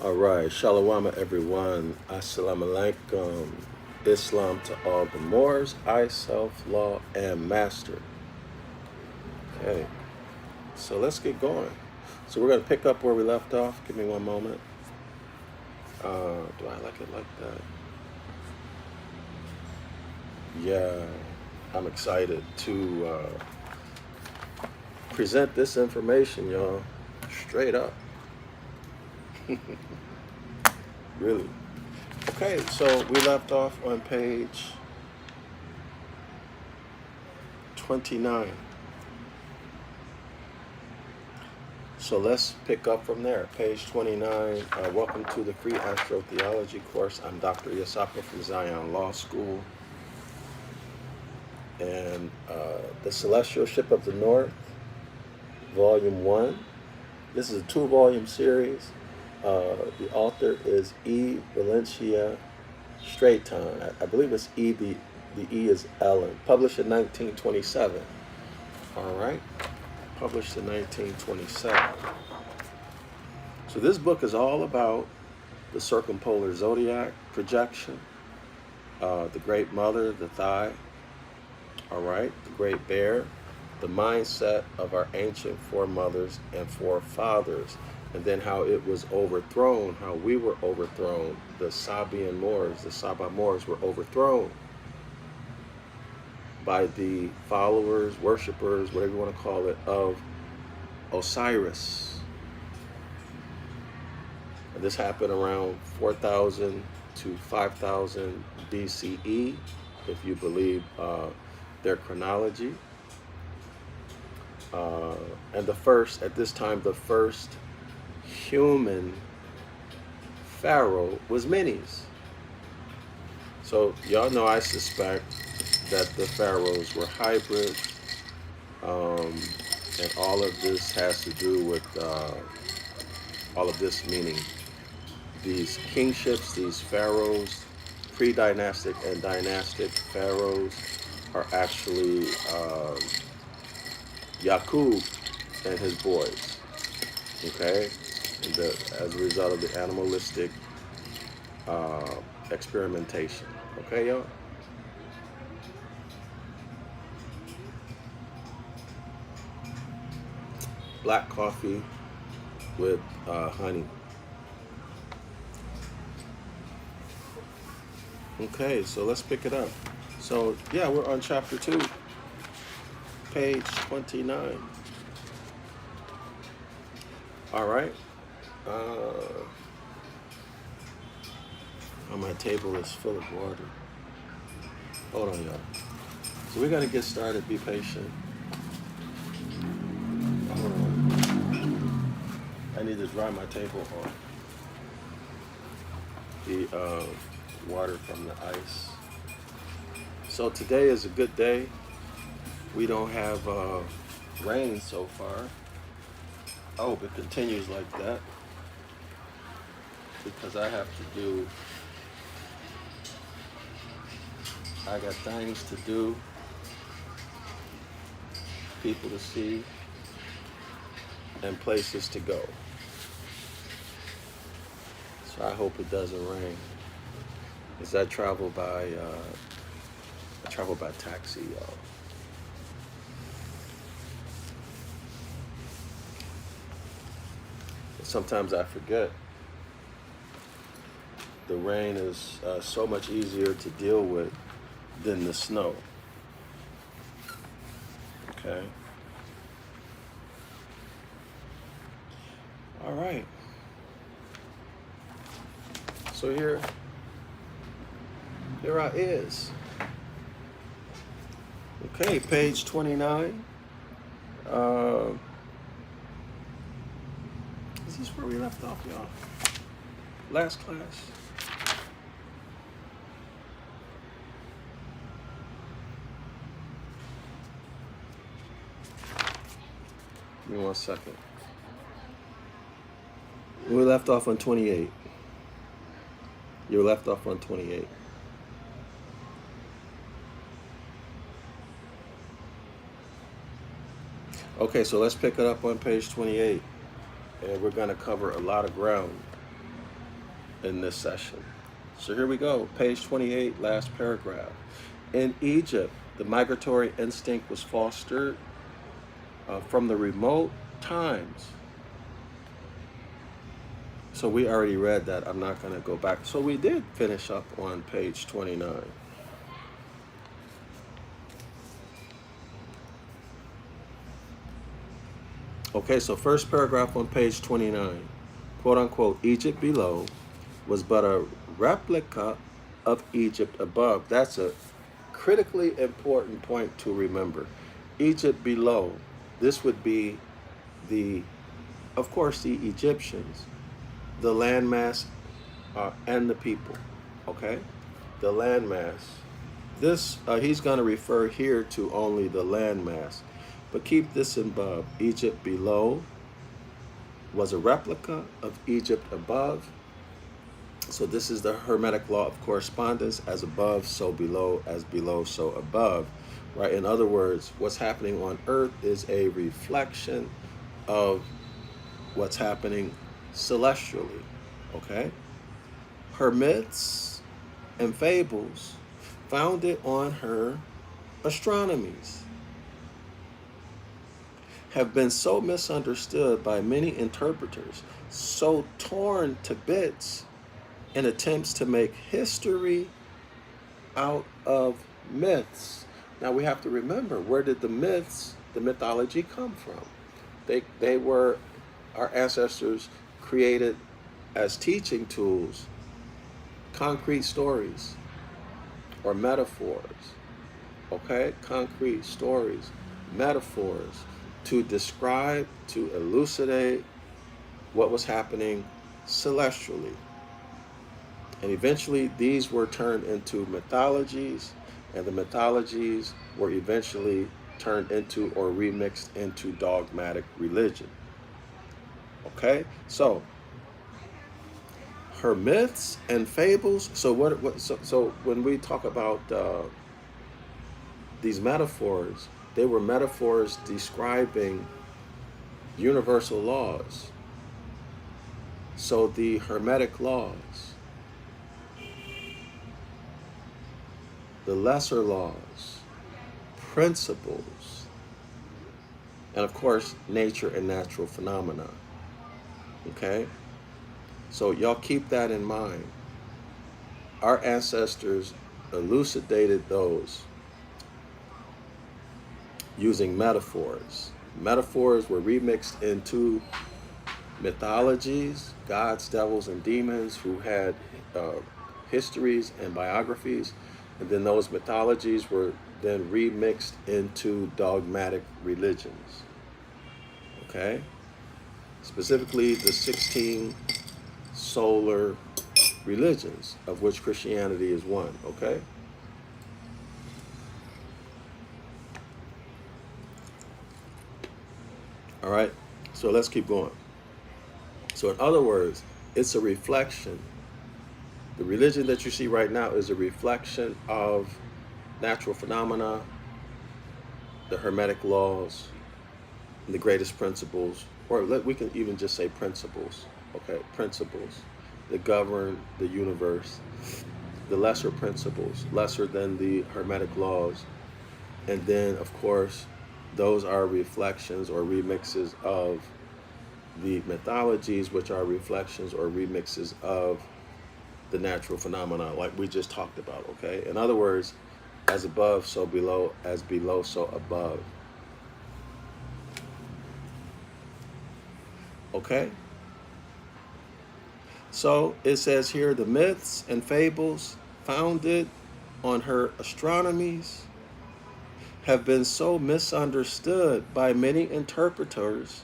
All right, Shalom everyone. Assalamu alaikum. Islam to all the Moors, I, self, law, and master. Okay, so let's get going. So we're going to pick up where we left off. Give me one moment. Do I like it like that? Yeah, I'm excited to present this information, y'all, straight up. Really. Okay, so we left off on page 29. So let's pick up from there. Page 29. Welcome to the free astrotheology course. I'm Dr. Yasapa from Zion Law School. And The Celestial Ship of the North, Volume 1. This is a 2-volume series. The author is E. Valencia Straighton. I believe it's E. The E is Ellen. Published in 1927. All right. Published in 1927. So this book is all about the circumpolar zodiac projection, the Great Mother, the Thigh, all right, the Great Bear, the mindset of our ancient foremothers and forefathers, and then how it was overthrown, how we were overthrown. The Sabian Moors, the Saba Moors were overthrown by the followers, worshippers, whatever you want to call it, of Osiris. And this happened around 4,000 to 5,000 BCE, if you believe their chronology. And at this time, the first human pharaoh was Menes. So y'all know, I suspect that the pharaohs were hybrid, and all of this has to do with all of this, meaning these kingships, these pharaohs, pre-dynastic and dynastic pharaohs, are actually Yaqub and his boys, okay? And as a result of the animalistic experimentation, okay, y'all? Black coffee with honey. Okay, so let's pick it up. So, yeah, we're on chapter 2, page 29. All right. Oh, my table is full of water. Hold on, y'all. So we're going to get started. Be patient. Hold on. I need to dry my table off the water from the ice. So today is a good day. We don't have rain so far. I hope it continues like that, because I got things to do, people to see, and places to go. So I hope it doesn't rain, because I travel by taxi, y'all. Sometimes I forget the rain is so much easier to deal with than the snow. Okay. All right. So here I is. Okay, page 29. Is this where we left off, y'all? Last class. Give me 1 second. We left off on 28. You left off on 28. Okay, so let's pick it up on page 28. And we're going to cover a lot of ground. in this session. So here we go, page 28, last paragraph. In Egypt, the migratory instinct was fostered from the remote times. So we already read that. I'm not going to go back. So we did finish up on page 29. Okay, so first paragraph on page 29, quote unquote, Egypt below was but a replica of Egypt above. That's a critically important point to remember. Egypt below, this would be of course, the Egyptians, the landmass, and the people, okay? The landmass. This, he's going to refer here to only the landmass. But keep this in above. Egypt below was a replica of Egypt above. So this is the Hermetic law of correspondence, as above, so below, as below, so above, right? In other words, what's happening on earth is a reflection of what's happening celestially, okay? Her myths and fables founded on her astronomies have been so misunderstood by many interpreters, so torn to bits in attempts to make history out of myths. Now we have to remember, where did the myths, the mythology come from? They were, our ancestors created as teaching tools, concrete stories or metaphors, okay? Concrete stories, metaphors, to describe, to elucidate what was happening celestially. And eventually these were turned into mythologies, and the mythologies were eventually turned into or remixed into dogmatic religion. Okay, so her myths and fables. So so when we talk about these metaphors, they were metaphors describing universal laws. So the Hermetic laws, the lesser laws, principles, and of course, nature and natural phenomena. Okay? So y'all keep that in mind. Our ancestors elucidated those using metaphors. Metaphors were remixed into mythologies, gods, devils, and demons who had histories and biographies, and then those mythologies were then remixed into dogmatic religions. Okay? Specifically the 16 solar religions, of which Christianity is one, okay? All right, so let's keep going. So in other words, it's a reflection. The religion that you see right now is a reflection of natural phenomena, the Hermetic laws, and the greatest principles, or we can even just say principles, okay? Principles that govern the universe, the lesser principles, lesser than the Hermetic laws. And then, of course, those are reflections or remixes of the mythologies, which are reflections or remixes of the natural phenomena, like we just talked about, okay? In other words, as above, so below, as below, so above. Okay? So it says here, the myths and fables founded on her astronomies have been so misunderstood by many interpreters,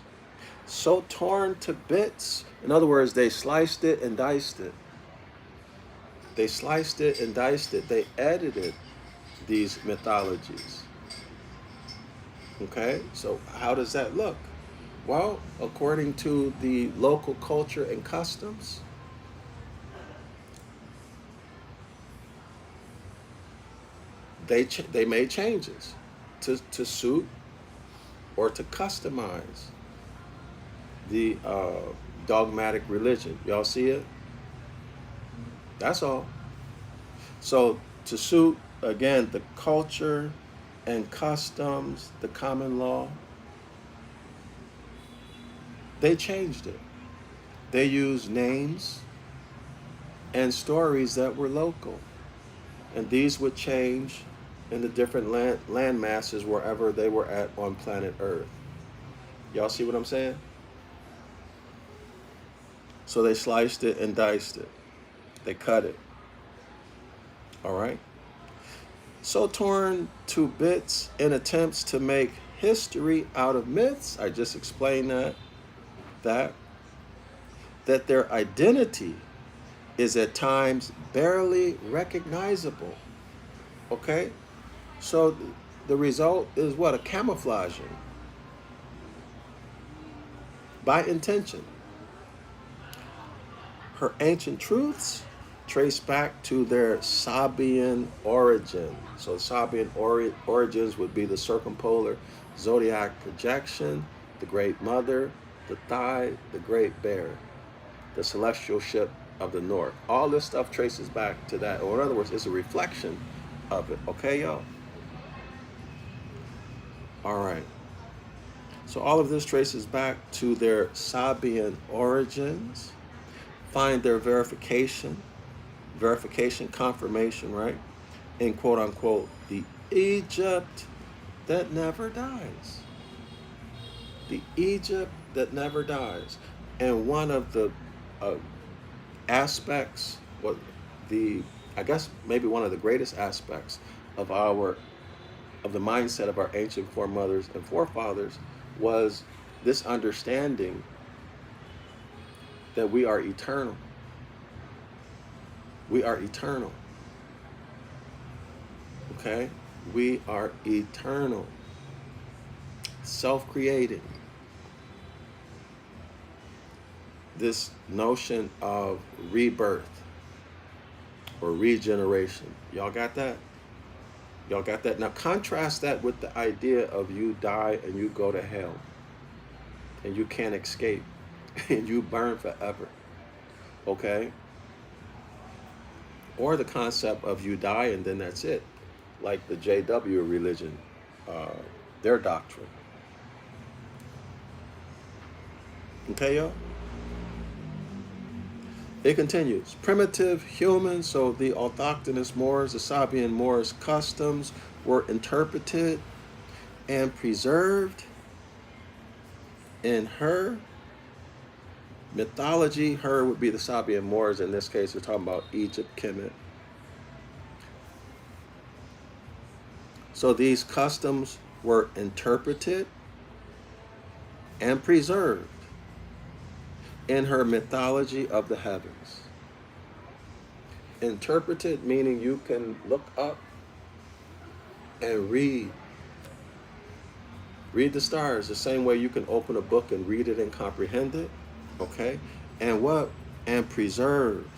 so torn to bits. In other words, they sliced it and diced it. They sliced it and diced it. They edited these mythologies. Okay, so how does that look? Well, according to the local culture and customs, they made changes to suit or to customize the dogmatic religion. Y'all see it? That's all. So to suit, again, the culture and customs, the common law, they changed it. They used names and stories that were local. And these would change in the different land masses wherever they were at on planet Earth. Y'all see what I'm saying? So they sliced it and diced it. They cut it. All right? So torn to bits in attempts to make history out of myths. I just explained that their identity is at times barely recognizable. Okay? So the result is what? A camouflaging by intention. Her ancient truths trace back to their Sabian origin. So Sabian origins would be the circumpolar zodiac projection, the Great Mother, the Thigh, the Great Bear, the celestial ship of the North. All this stuff traces back to that, or in other words, it's a reflection of it. Okay, y'all? All right. So all of this traces back to their Sabian origins. Find their verification, confirmation, right? In quote unquote, the Egypt that never dies. The Egypt that never dies. And one of the aspects, I guess maybe one of the greatest aspects of the mindset of our ancient foremothers and forefathers was this understanding that we are eternal. We are eternal. Okay? We are eternal. Self-creating. This notion of rebirth or regeneration. Y'all got that? Y'all got that? Now contrast that with the idea of you die and you go to hell and you can't escape and you burn forever. Okay? Or the concept of you die and then that's it. Like the JW religion, their doctrine. Okay, y'all? It continues. Primitive humans, so the autochthonous Moors, the Sabian Moors customs were interpreted and preserved in her mythology. Her would be the Sabian Moors. In this case, we're talking about Egypt, Kemet. So these customs were interpreted and preserved in her mythology of the heavens. Interpreted meaning you can look up and read the stars the same way you can open a book and read it and comprehend it. Okay? And what? And preserved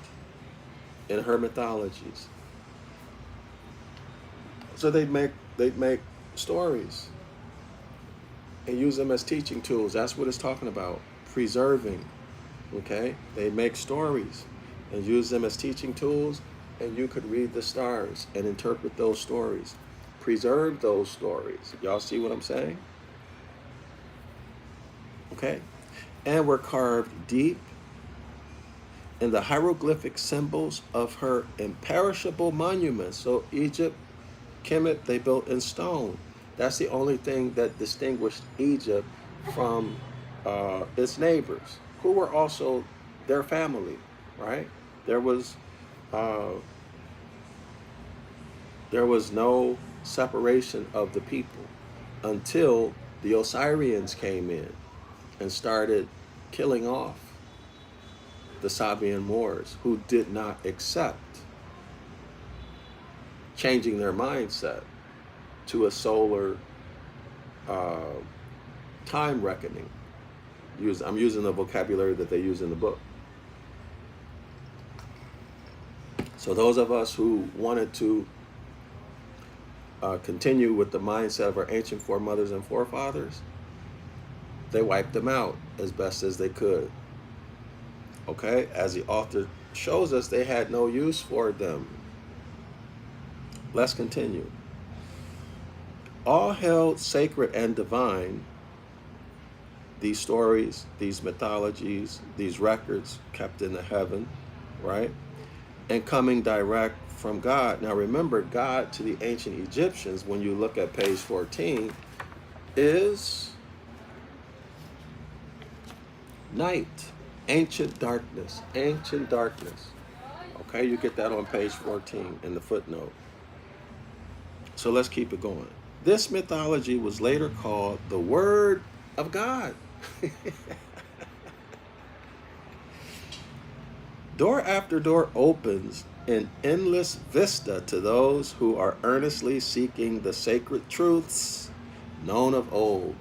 in her mythologies. So they'd make stories and use them as teaching tools. That's what it's talking about. Preserving. Okay? They make stories and use them as teaching tools, and you could read the stars and interpret those stories. Preserve those stories. Y'all see what I'm saying? Okay? And were carved deep in the hieroglyphic symbols of her imperishable monuments. So Egypt, Kemet, they built in stone. That's the only thing that distinguished Egypt from its neighbors, who were also their family, right? There was no separation of the people until the Osirians came in and started killing off the Sabian Moors, who did not accept changing their mindset to a solar time reckoning. I'm using the vocabulary that they use in the book. So those of us who wanted to continue with the mindset of our ancient foremothers and forefathers, they wiped them out as best as they could. Okay? As the author shows us they had no use for them. Let's continue. All held sacred and divine, these stories, these mythologies, these records kept in the heaven, right? And coming direct from God. Now remember, God to the ancient Egyptians, when you look at page 14, is night, ancient darkness, ancient darkness. Okay, you get that on page 14 in the footnote. So let's keep it going. This mythology was later called the Word of God. Door after door opens an endless vista to those who are earnestly seeking the sacred truths known of old.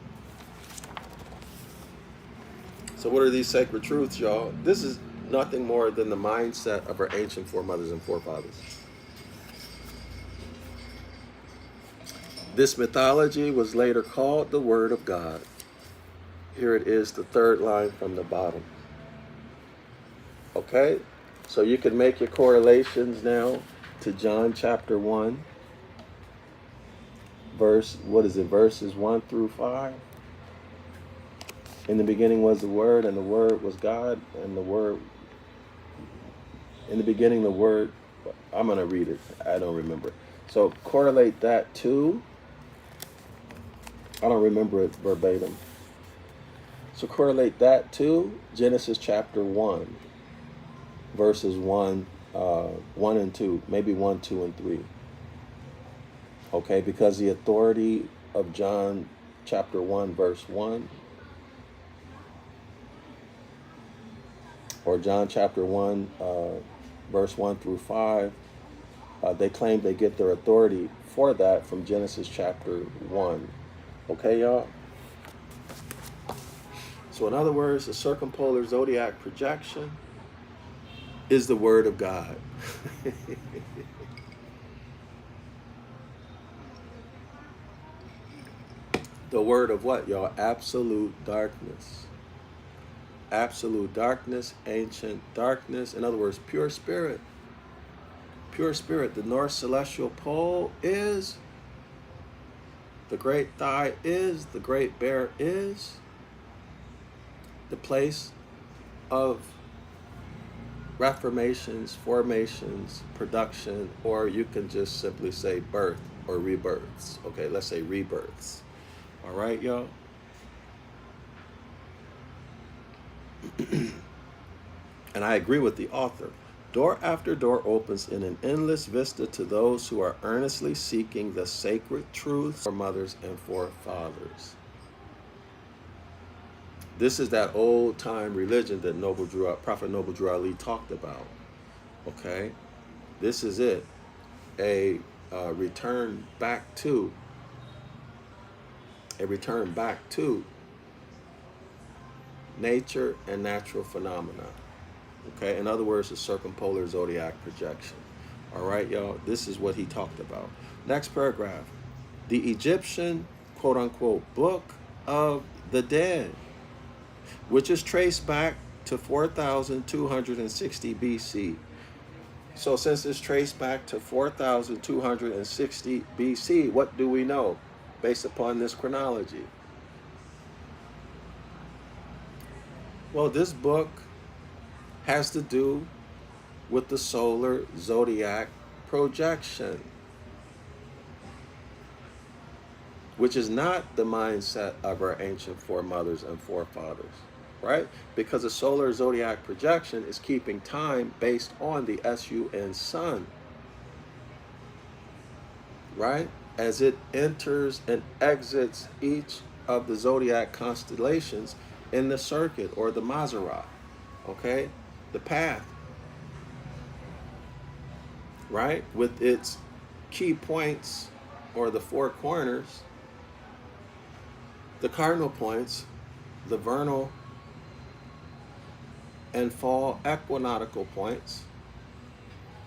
So what are these sacred truths, y'all? This is nothing more than the mindset of our ancient foremothers and forefathers. This mythology was later called the Word of God. Here it is, the third line from the bottom. Okay, so you can make your correlations now to John chapter 1, verses 1 through 5. In the beginning was the Word, and the Word was God, and the Word, in the beginning the Word, I'm going to read it, I don't remember. So correlate that to, I don't remember it verbatim. So correlate that to Genesis chapter 1, verses 1 and 2, maybe 1, 2, and 3. Okay, because the authority of John chapter 1, verse 1, or John chapter 1, verse 1 through 5, they claim they get their authority for that from Genesis chapter 1. Okay, y'all? So in other words, the circumpolar zodiac projection is the Word of God. The word of what, y'all? Absolute darkness. Absolute darkness, ancient darkness. In other words, pure spirit. Pure spirit. The North Celestial Pole is, the Great Thigh is, the Great Bear is, the place of reformations, formations, production, or you can just simply say birth or rebirths. Okay, let's say rebirths. All right, y'all? And I agree with the author. Door after door opens in an endless vista to those who are earnestly seeking the sacred truths for mothers and forefathers. This is that old time religion that Prophet Noble Drew Ali talked about. Okay? This is it. A return back to nature and natural phenomena. Okay? In other words, the circumpolar zodiac projection. All right, y'all? This is what he talked about. Next paragraph. The Egyptian, quote unquote, Book of the Dead, which is traced back to 4,260 BC. So since it's traced back to 4,260 BC, what do we know based upon this chronology? Well, this book has to do with the solar zodiac projection, which is not the mindset of our ancient foremothers and forefathers, right? Because the solar zodiac projection is keeping time based on the sun sun, right? As it enters and exits each of the zodiac constellations in the circuit or the Maserat, okay? The path, right? With its key points or the four corners, the cardinal points, the vernal and fall equinoctial points,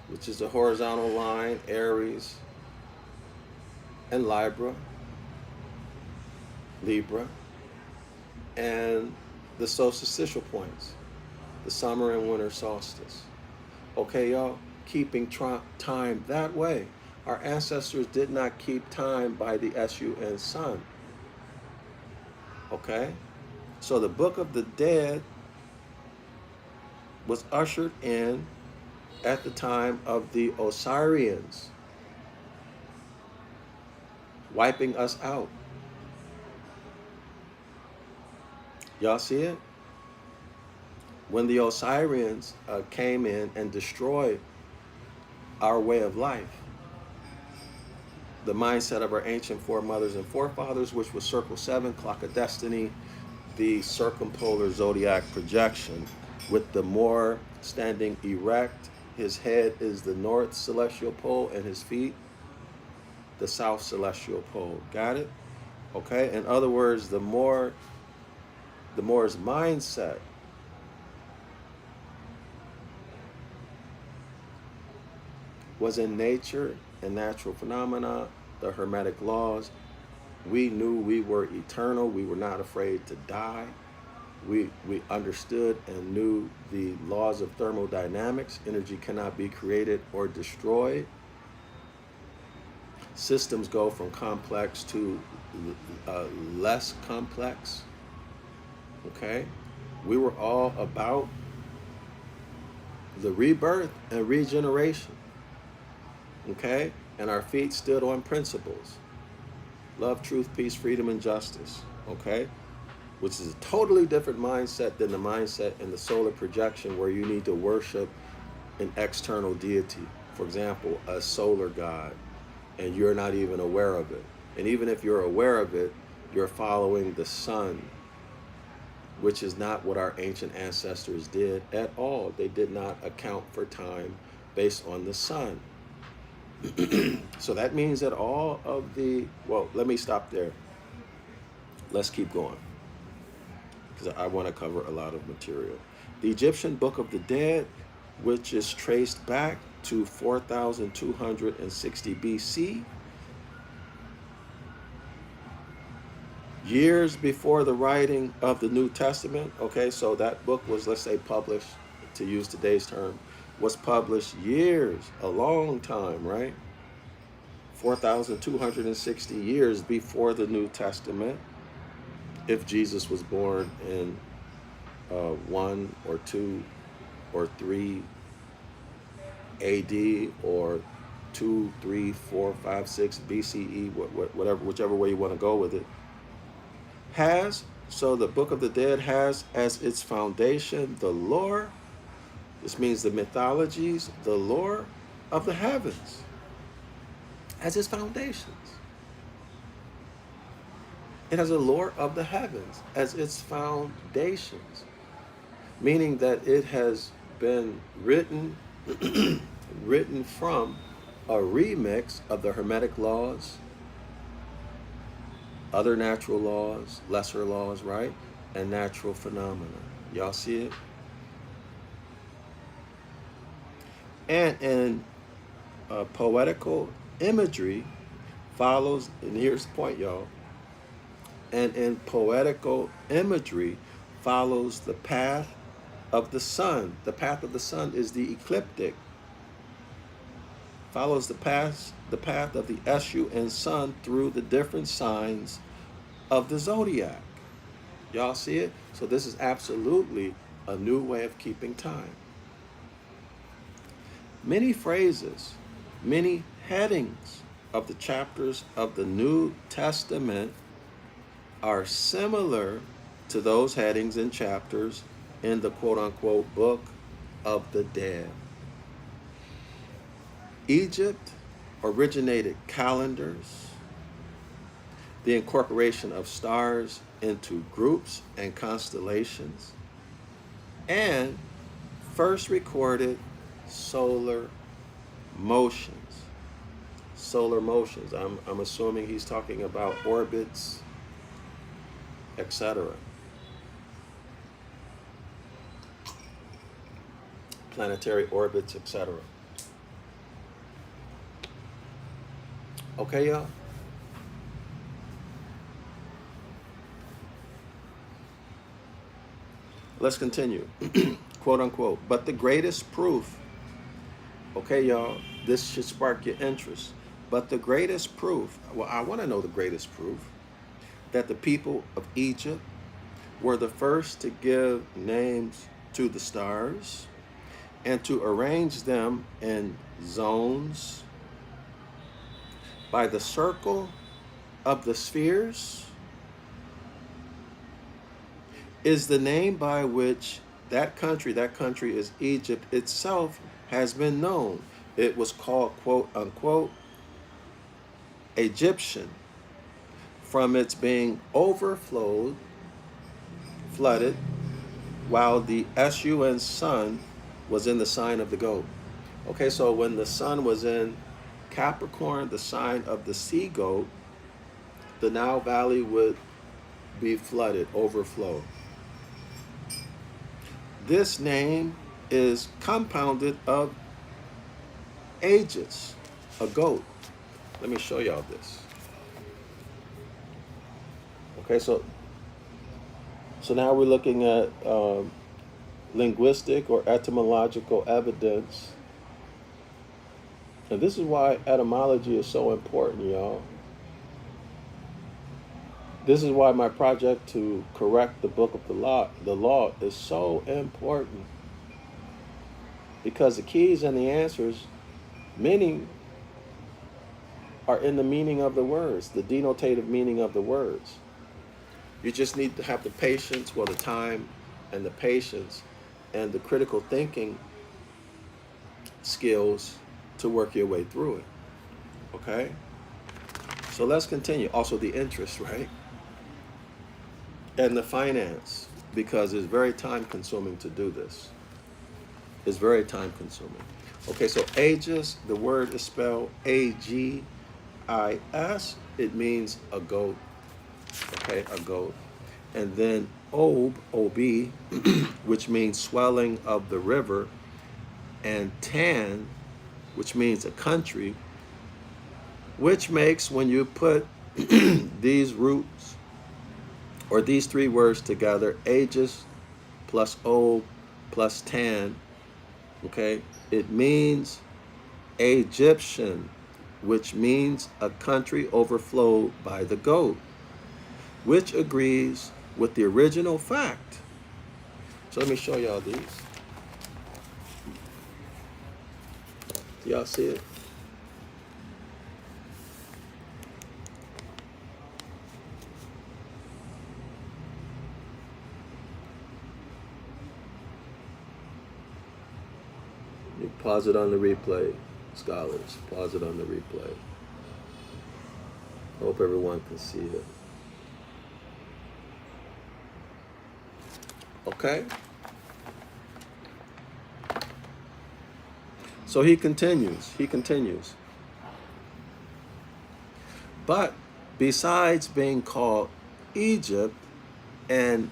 which is the horizontal line, Aries and Libra, and the solstitial points, the summer and winter solstice. Okay, y'all? Keeping time that way. Our ancestors did not keep time by the sun sun. Okay? So the Book of the Dead was ushered in at the time of the Osirians, wiping us out. Y'all see it? When the Osirians came in and destroyed our way of life, the mindset of our ancient foremothers and forefathers, which was Circle 7, Clock of Destiny, the circumpolar zodiac projection, with the Moor standing erect. His head is the north celestial pole and his feet the south celestial pole. Got it? Okay? In other words, the Moor's mindset was in nature and natural phenomena, the Hermetic Laws. We knew we were eternal. We were not afraid to die. We understood and knew the laws of thermodynamics. Energy cannot be created or destroyed. Systems go from complex to less complex. Okay? We were all about the rebirth and regeneration. Okay? And our feet stood on principles: love, truth, peace, freedom, and justice. Okay? Which is a totally different mindset than the mindset in the solar projection, where you need to worship an external deity. For example, a solar god, and you're not even aware of it. And even if you're aware of it, you're following the sun, which is not what our ancient ancestors did at all. They did not account for time based on the sun. So that means that all of the, well, let me stop there. Let's keep going, because I want to cover a lot of material. The Egyptian Book of the Dead, which is traced back to 4260 BC, years before the writing of the New Testament. Okay, so that book was, let's say, published, to use today's term, was published years, a long time, right? 4,260 years before the New Testament. If Jesus was born in 1 or 2 or 3 AD, or 2, 3, 4, 5, 6 BCE, whatever, whichever way you want to go with it, so the Book of the Dead has as its foundation the lore. This means the mythologies, the lore of the heavens as its foundations. It has a lore of the heavens as its foundations, meaning that it has been written written from a remix of the Hermetic Laws, other natural laws, lesser laws, right? And natural phenomena. Y'all see it? And in poetical imagery follows, and here's the point, y'all. And in poetical imagery follows the path of the sun. The path of the sun is the ecliptic. Follows the path of the Escheat and sun through the different signs of the zodiac. Y'all see it? So this is absolutely a new way of keeping time. Many phrases, many headings of the chapters of the New Testament are similar to those headings and chapters in the quote-unquote Book of the Dead. Egypt originated calendars, the incorporation of stars into groups and constellations, and first recorded solar motions. Solar motions. I'm assuming he's talking about orbits, etc. Planetary orbits, etc. Okay, y'all? Let's continue. Quote unquote. But the greatest proof Okay, y'all, this should spark your interest. But the greatest proof, well, I want to know the greatest proof that the people of Egypt were the first to give names to the stars and to arrange them in zones by the circle of the spheres is the name by which that country is Egypt itself, has been known. It was called, quote unquote, Egyptian, from its being overflowed, flooded, while the sun was in the sign of the goat. Okay, so when the sun was in Capricorn, the sign of the sea goat, the Nile Valley would be flooded, overflow. This name is compounded of ages, a goat. Let me show y'all this. Okay, so now we're looking at linguistic or etymological evidence. And this is why etymology is so important, y'all. This is why my project to correct the book of the law is so important. Because the keys and the answers, meaning, are in the meaning of the words, the denotative meaning of the words. You just need to have the patience, well, the time and the patience and the critical thinking skills to work your way through it. Okay? So let's continue. Also the interest, right? And the finance, because it's very time consuming to do this. It's very time consuming. Okay, so Aegis, the word is spelled Agis. It means a goat. Okay, a goat. And then Ob, which means swelling of the river, and Tan, which means a country, which makes, when you put these roots or these three words together, Aegis plus Ob plus Tan, okay, it means Egyptian, which means a country overflowed by the goat, which agrees with the original fact. So let me show y'all these. Y'all see it? You pause it on the replay, scholars. Pause it on the replay. Hope everyone can see it. Okay? So he continues. But besides being called Egypt and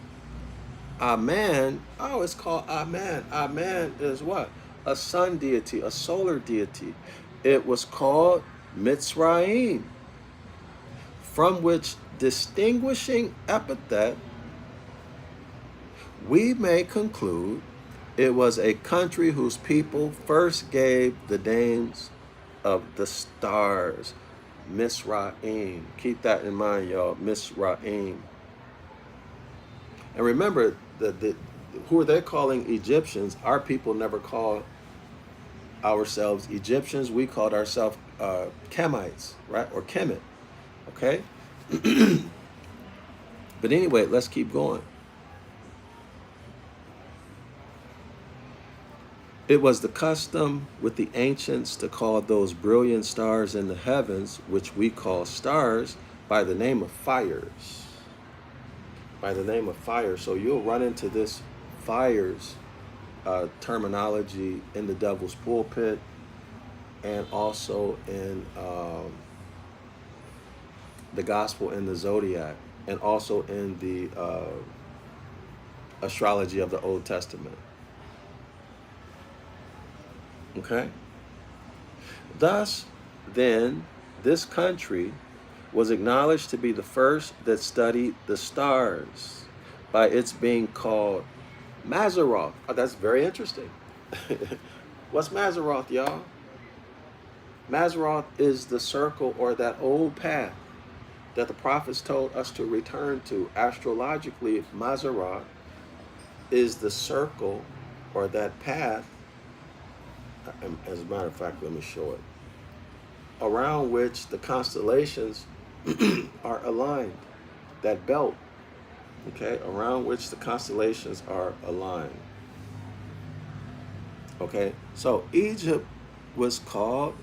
Aman, it's called Aman. Aman is what? A sun deity, a solar deity. It was called Mitzrayim, from which distinguishing epithet we may conclude it was a country whose people first gave the names of the stars. Misraim. Keep that in mind, y'all. Misraim. And remember, who are they calling Egyptians? Our people never called ourselves Egyptians. We called ourselves Kemites, right? Or Kemet. Okay? But anyway, let's keep going. It was the custom with the ancients to call those brilliant stars in the heavens, which we call stars, by the name of fires. By the name of fire. So you'll run into this fires terminology in the devil's pulpit, and also in the gospel in the Zodiac, and also in the astrology of the Old Testament. Okay? Thus, then, this country was acknowledged to be the first that studied the stars by its being called Mazaroth. Oh, that's very interesting. What's Mazaroth, y'all? Mazzaroth is the circle or that old path that the prophets told us to return to. Astrologically, Mazzaroth is the circle or that path, as a matter of fact, let me show it, around which the constellations are aligned, that belt, okay, around which the constellations are aligned. Okay, so Egypt was called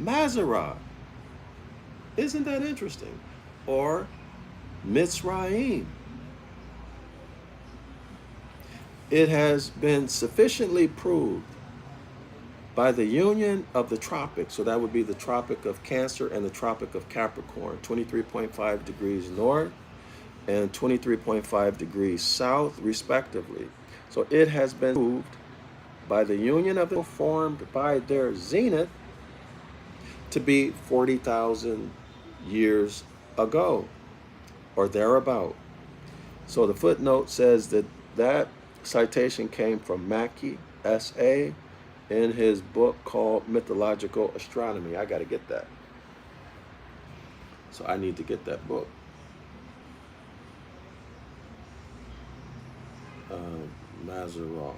Mazzaroth. Isn't that interesting? Or Mitzrayim. It has been sufficiently proved by the union of the tropics, so that would be the Tropic of Cancer and the Tropic of Capricorn, 23.5 degrees north and 23.5 degrees south, respectively. So it has been proved by the union of the formed by their zenith to be 40,000 years ago or thereabout. So the footnote says that that citation came from Mackey, S.A., in his book called Mythological Astronomy. I got to get that. So I need to get that book. Mazzaroth.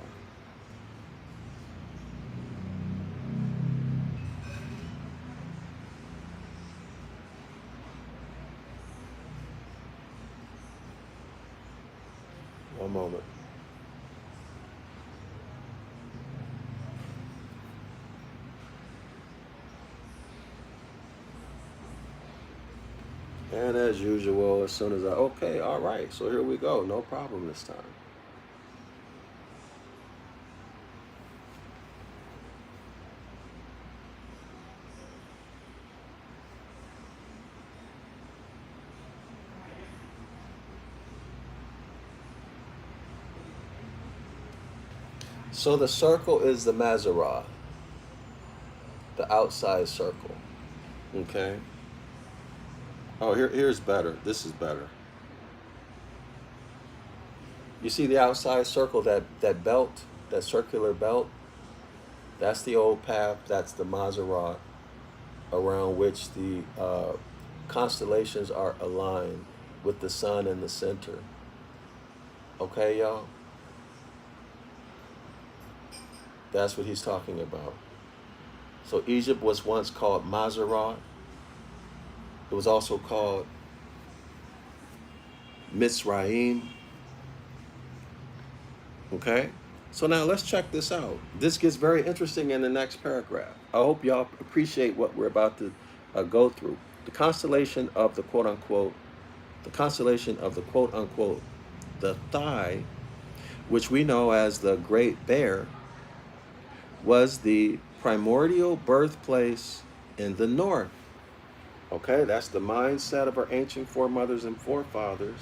One moment. And as usual, as soon as okay, all right, so here we go. No problem this time. So the circle is the Mazzaroth, the outside circle, okay? Oh, here's better. This is better. You see the outside circle, that belt, that circular belt? That's the old path. That's the Mazzaroth, around which the constellations are aligned with the sun in the center. Okay, y'all? That's what he's talking about. So Egypt was once called Mazzaroth. It was also called Mitzrayim. Okay? So now let's check this out. This gets very interesting in the next paragraph. I hope y'all appreciate what we're about to go through. The constellation of the quote-unquote, the thigh, which we know as the Great Bear, was the primordial birthplace in the north. Okay, that's the mindset of our ancient foremothers and forefathers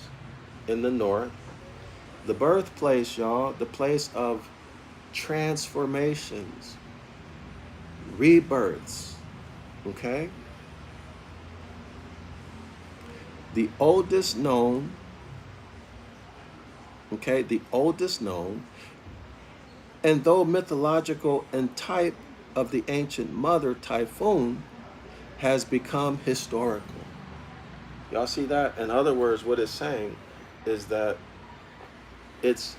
in the north. The birthplace, y'all, the place of transformations, rebirths, okay? The oldest known, and though mythological and type of the ancient mother, Typhoon, has become historical. Y'all see that? In other words, what it's saying is that it's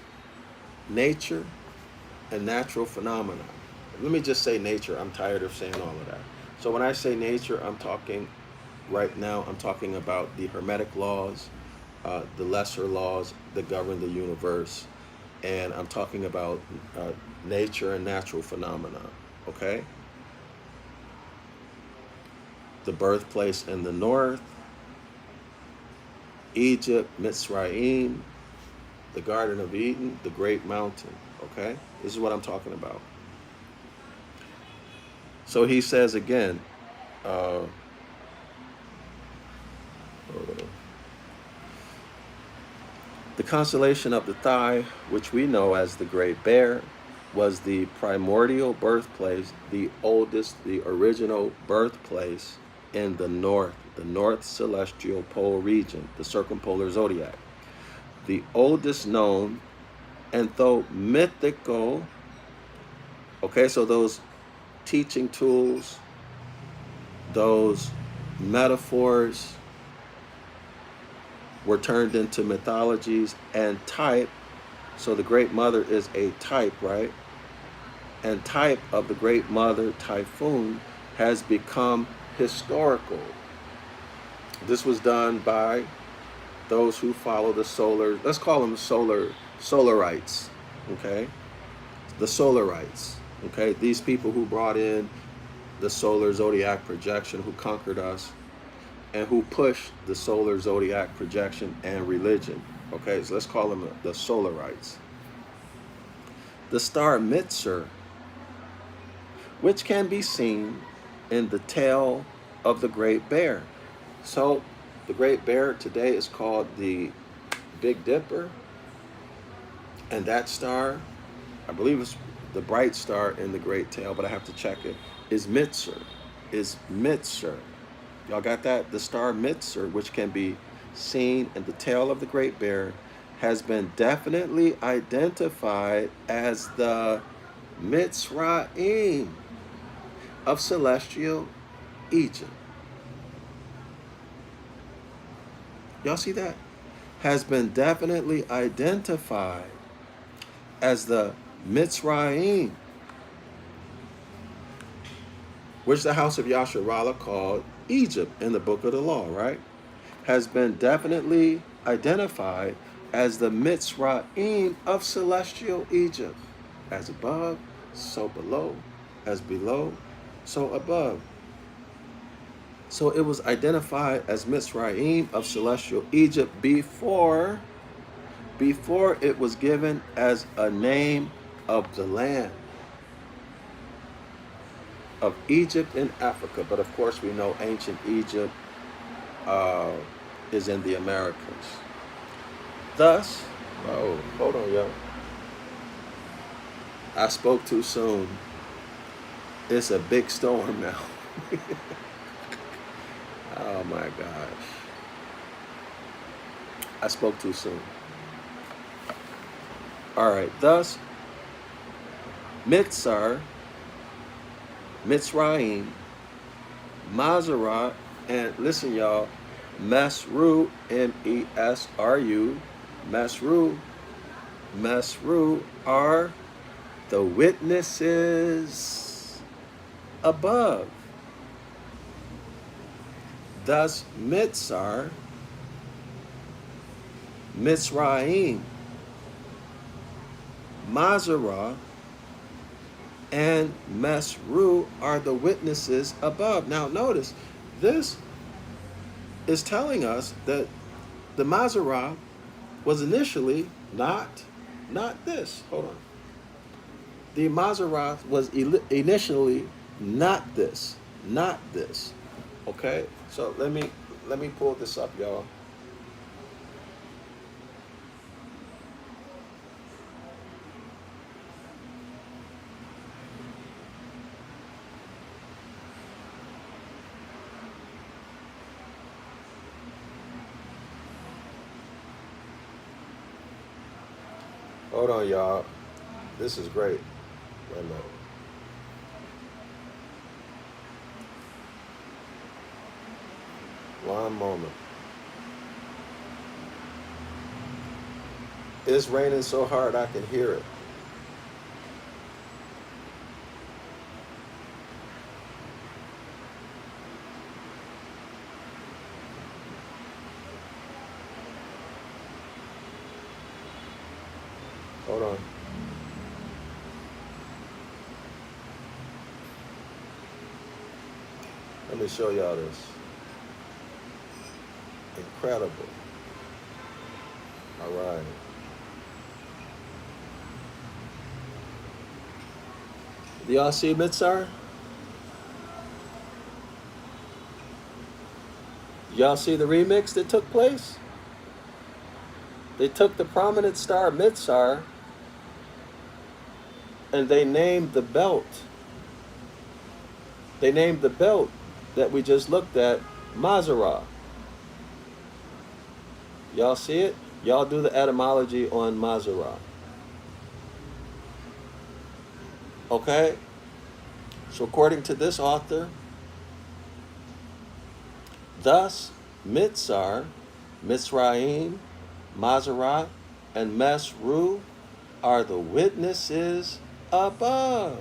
nature and natural phenomena. Let me just say nature. I'm tired of saying all of that. So when I say nature, I'm talking about the Hermetic laws, the lesser laws that govern the universe, and I'm talking about nature and natural phenomena, okay? The birthplace in the north, Egypt, Mitzrayim, the Garden of Eden, the Great Mountain, okay? This is what I'm talking about. So he says again, the constellation of the thigh, which we know as the Great Bear, was the primordial birthplace, the oldest, the original birthplace in the north celestial pole region, the circumpolar zodiac. The oldest known, and though mythical, okay, so those teaching tools those metaphors were turned into mythologies and type. So the Great Mother is a type, right? And type of the Great Mother, Typhoon, has become historical. This was done by those who follow the solar, let's call them solarites, okay? The solarites, okay? These people who brought in the solar zodiac projection, who conquered us, and who pushed the solar zodiac projection and religion, okay? So let's call them the solarites. The star Mitzer, which can be seen in the tail of the Great Bear. So the Great Bear today is called the Big Dipper, and that star, I believe it's the bright star in the great tail, but I have to check it, is Mitzer. Y'all got that? The star Mitzer, which can be seen in the tail of the Great Bear, has been definitely identified as the Mitzrayim of celestial Egypt. Y'all see that? Has been definitely identified as the Mitzrayim, which the house of Yasharallah called Egypt in the book of the law, right? Has been definitely identified as the Mitzrayim of celestial Egypt. As above, so below. As below, so above. So it was identified as Mitzrayim of celestial Egypt before it was given as a name of the land of Egypt in Africa. But of course we know ancient Egypt is in the Americas. Thus, oh, hold on, yo. I spoke too soon. It's a big storm now. Oh my gosh. I spoke too soon. All right, thus, Mitzar, Mitzrayim, Maserat, and listen, y'all, Mesru, M-E-S-R-U, Mesru are the witnesses above. Thus, Mitzar, Mitzrayim, Maserat, and Mesru are the witnesses above. Now notice, this is telling us that the Maserat was initially not this. Hold on. The Maserat was initially not this. Okay? So let me pull this up, y'all. Hold on, y'all. This is great. Wait a minute. One moment. It's raining so hard I can hear it. Hold on. Let me show y'all this. Incredible. All right. Do y'all see Mitzar? Y'all see the remix that took place? They took the prominent star Mitzar and they named the belt. They named the belt that we just looked at Maserat. Y'all see it? Y'all do the etymology on Maserat. Okay? So according to this author, Thus, Mitzar, Mitzrayim, Maserat, and Mesru are the witnesses above.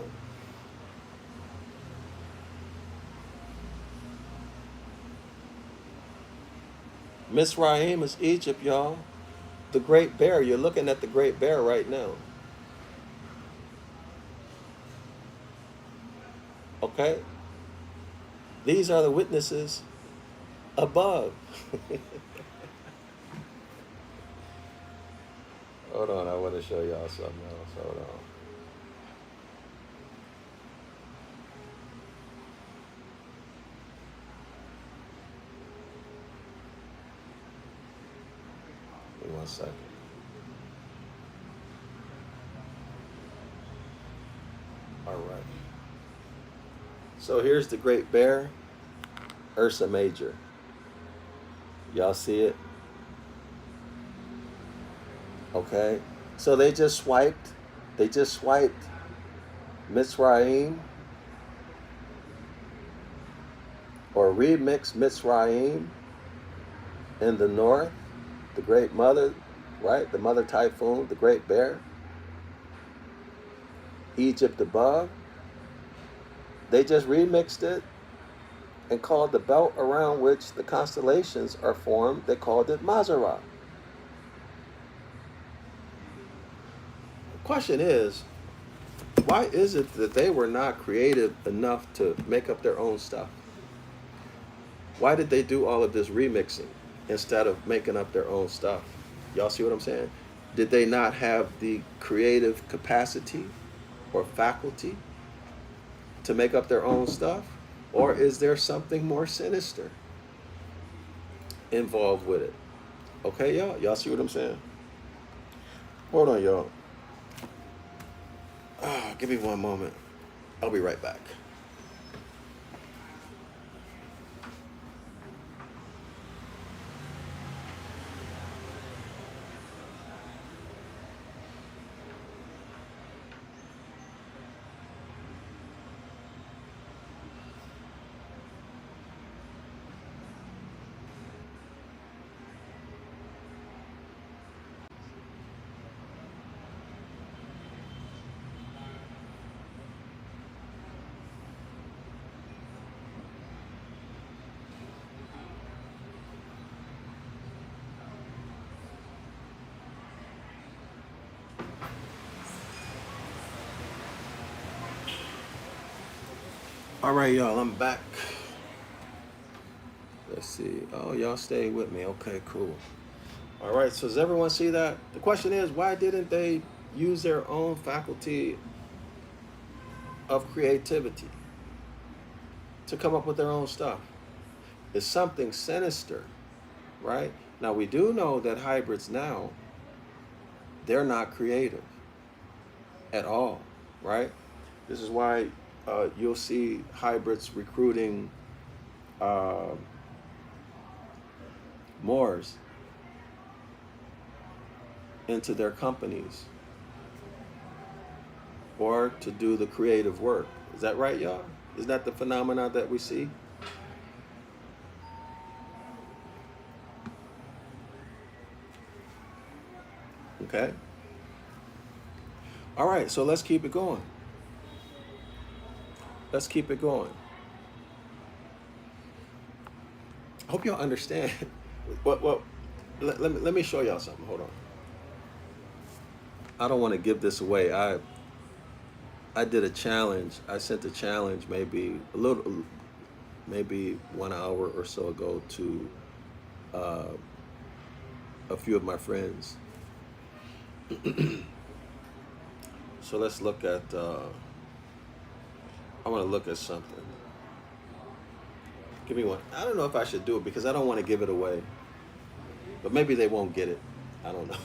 Mitzrayim is Egypt, y'all. The Great Bear. You're looking at the Great Bear right now. Okay? These are the witnesses above. Hold on, I want to show y'all something else. Hold on. Give me 1 second. All right. So here's the Great Bear, Ursa Major. Y'all see it? Okay. So they just swiped Mitzrayim, or remixed Mitzrayim in the north, the Great Mother, right? The Mother Typhoon, the Great Bear, Egypt above. They just remixed it and called the belt around which the constellations are formed, they called it Maserat. The question is, why is it that they were not creative enough to make up their own stuff? Why did they do all of this remixing instead of making up their own stuff? Y'all see what I'm saying? Did they not have the creative capacity or faculty to make up their own stuff? Or is there something more sinister involved with it? Okay, y'all? Y'all see what I'm saying? Hold on, y'all. Give me 1 moment. I'll be right back. All right, y'all, I'm back. Let's see. Oh, y'all stay with me. Okay, cool. All right, so does everyone see that? The question is, why didn't they use their own faculty of creativity to come up with their own stuff? It's something sinister, right? Now, we do know that hybrids now, they're not creative at all, right? This is why you'll see hybrids recruiting Moors into their companies or to do the creative work. Is that right, y'all? Is that the phenomena that we see? Okay. All right, so let's keep it going. Let's keep it going. I hope y'all understand. Well, let me show y'all something. Hold on. I don't want to give this away. I did a challenge. I sent a challenge maybe 1 hour or so ago to a few of my friends. So let's look at. I want to look at something. Give me one. I don't know if I should do it because I don't want to give it away. But maybe they won't get it. I don't know.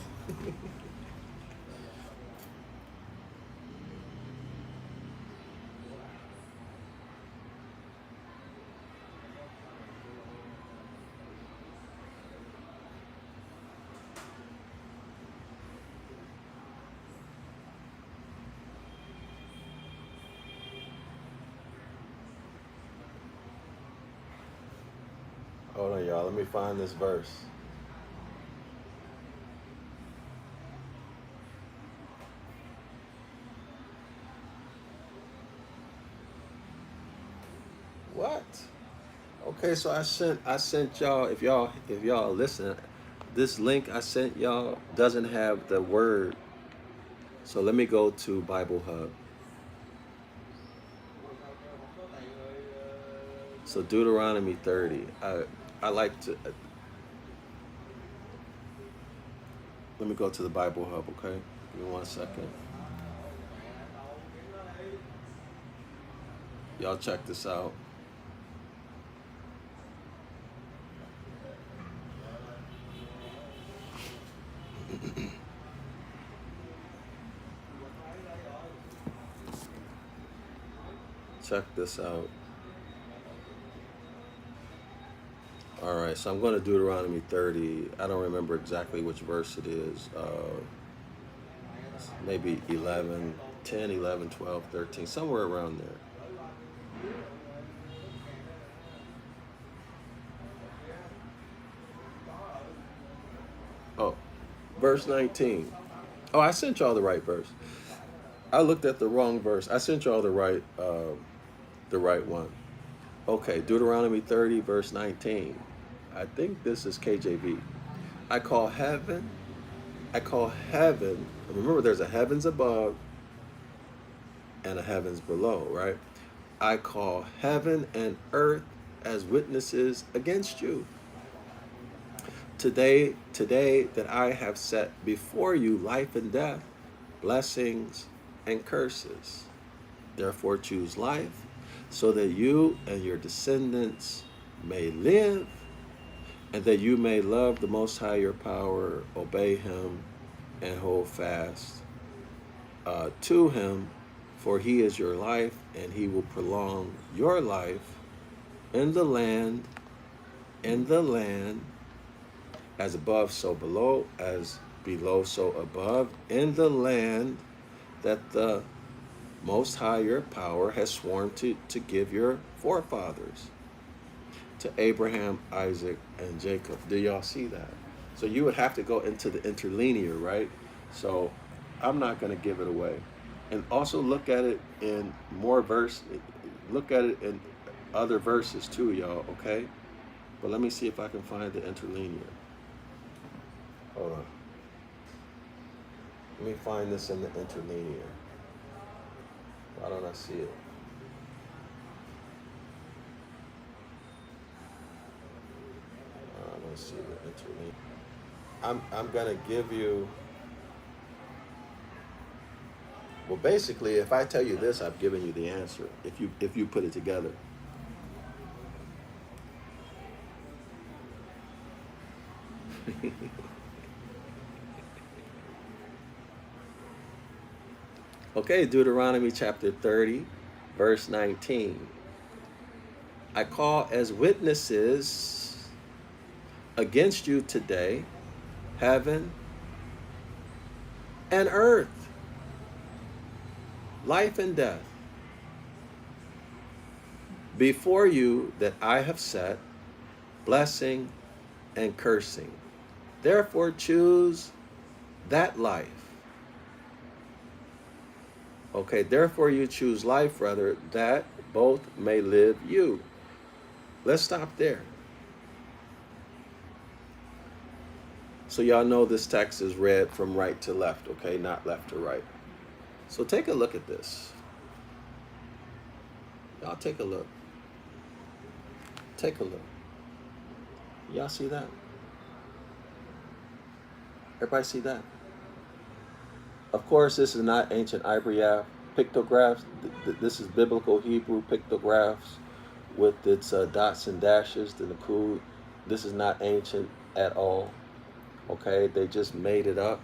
Hold on, y'all. Let me find this verse. What? Okay, so I sent y'all, if y'all listen, this link I sent y'all doesn't have the word. So let me go to Bible Hub. So Deuteronomy 30. I like to let me go to the Bible Hub, okay? Give me 1 second. Y'all check this out. Check this out. All right, so I'm going to Deuteronomy 30. I don't remember exactly which verse it is. Maybe 11, 10, 11, 12, 13, somewhere around there. Oh, verse 19. Oh, I sent y'all the right verse. I looked at the wrong verse. I sent y'all the right one. Okay, Deuteronomy 30, verse 19. I think this is KJV. I call heaven. Remember, there's a heavens above and a heavens below, right? I call heaven and earth as witnesses against you. Today that I have set before you life and death, blessings and curses. Therefore choose life, so that you and your descendants may live, and that you may love the Most High your power, obey him, and hold fast to him, for he is your life, and he will prolong your life in the land, as above so below, as below so above, in the land that the Most High your power has sworn to give your forefathers, to Abraham, Isaac, and Jacob. Do y'all see that? So you would have to go into the interlinear, right? So I'm not going to give it away. And also look at it in look at it in other verses too, y'all, okay? But let me see if I can find the interlinear. Hold on. Let me find this in the interlinear. Why don't I see it? I don't see the interlinear. I'm gonna give you. Well, basically, if I tell you this, I've given you the answer. If you put it together. Okay, Deuteronomy chapter 30, verse 19. I call as witnesses against you today heaven and earth, life and death, before you that I have set, blessing and cursing. Therefore choose that life. Okay, therefore you choose life, rather, that both may live you. Let's stop there. So y'all know this text is read from right to left, okay, not left to right. So take a look at this. Y'all take a look. Take a look. Y'all see that? Everybody see that? Of course, this is not ancient Ibaryath pictographs. This is biblical Hebrew pictographs with its dots and dashes, the Nakud. This is not ancient at all. Okay, they just made it up.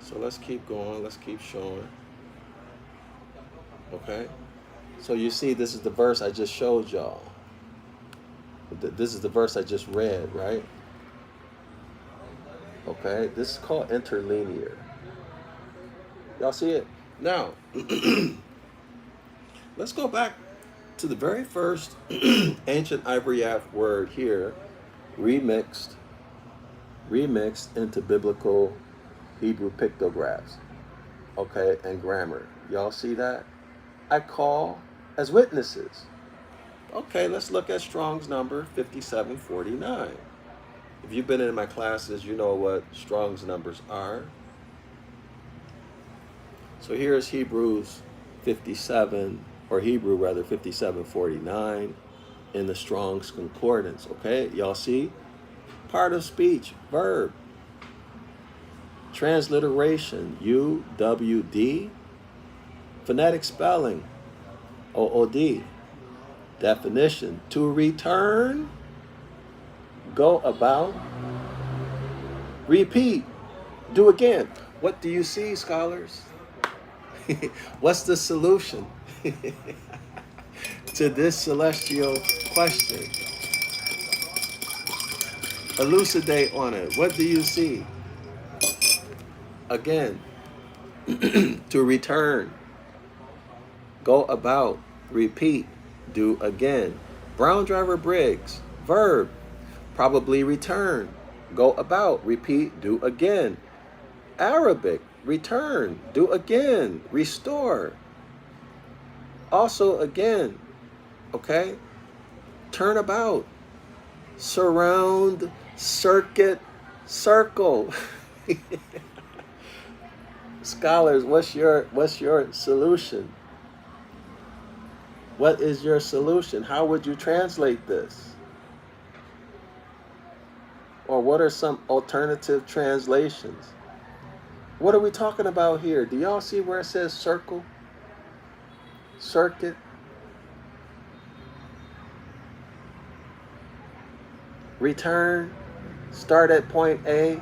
So let's keep going. Let's keep showing. Okay. So you see, this is the verse I just showed y'all. This is the verse I just read, right? Okay, this is called interlinear. Y'all see it? Now, let's go back to the very first ancient Ibaryath word here, remixed into biblical Hebrew pictographs, okay, and grammar. Y'all see that? I call as witnesses. Okay, let's look at Strong's number 5749. If you've been in my classes, you know what Strong's numbers are. So here's Hebrews 57, or Hebrew rather, 5749 in the Strong's Concordance, okay? Y'all see? Part of speech, verb. Transliteration, UWD. Phonetic spelling, OOD. Definition, to return, go about, repeat, do again. What do you see, scholars? What's the solution to this celestial question? Elucidate on it. What do you see? Again, to return, go about, repeat, do again. Brown Driver Briggs, verb, probably return, go about, repeat, do again. Arabic, return, do again, restore. Also again, okay? Turn about, surround, circuit, circle. Scholars, what's your solution? What is your solution? How would you translate this? Or what are some alternative translations? What are we talking about here? Do y'all see where it says circle? Circuit? Return? Start at point A?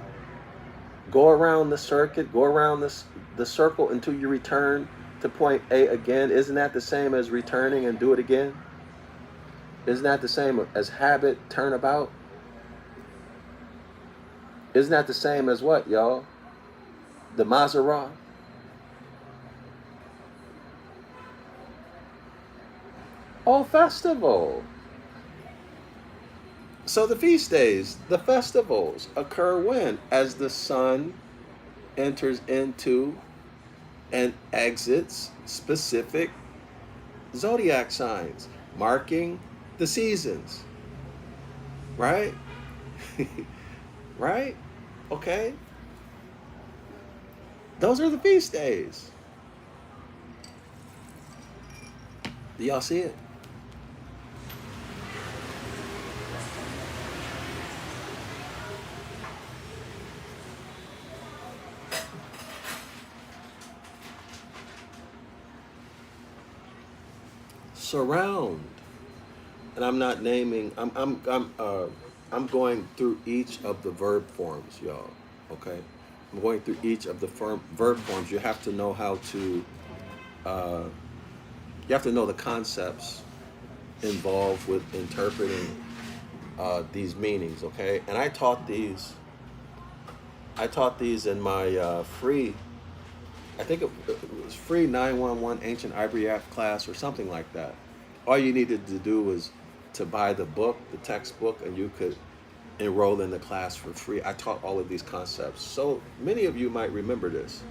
Go around the circuit? Go around the circle until you return to point A again? Isn't that the same as returning and do it again? Isn't that the same as habit, turnabout? Isn't that the same as what, y'all? The Maserah? Oh, festival. So the feast days, the festivals occur when? As the sun enters into and exits specific zodiac signs, marking the seasons. Right? Right? Okay. Those are the feast days. Do y'all see it? Surround. And I'm not naming, I'm going through each of the verb forms, y'all. Okay? I'm going through each of the verb forms. You have to know how to, you have to know the concepts involved with interpreting these meanings, okay? And I taught these in my free, I think it was free 911 Ancient Ibaryath class or something like that. All you needed to do was to buy the book, the textbook, and you could enroll in the class for free. I taught all of these concepts. So many of you might remember this,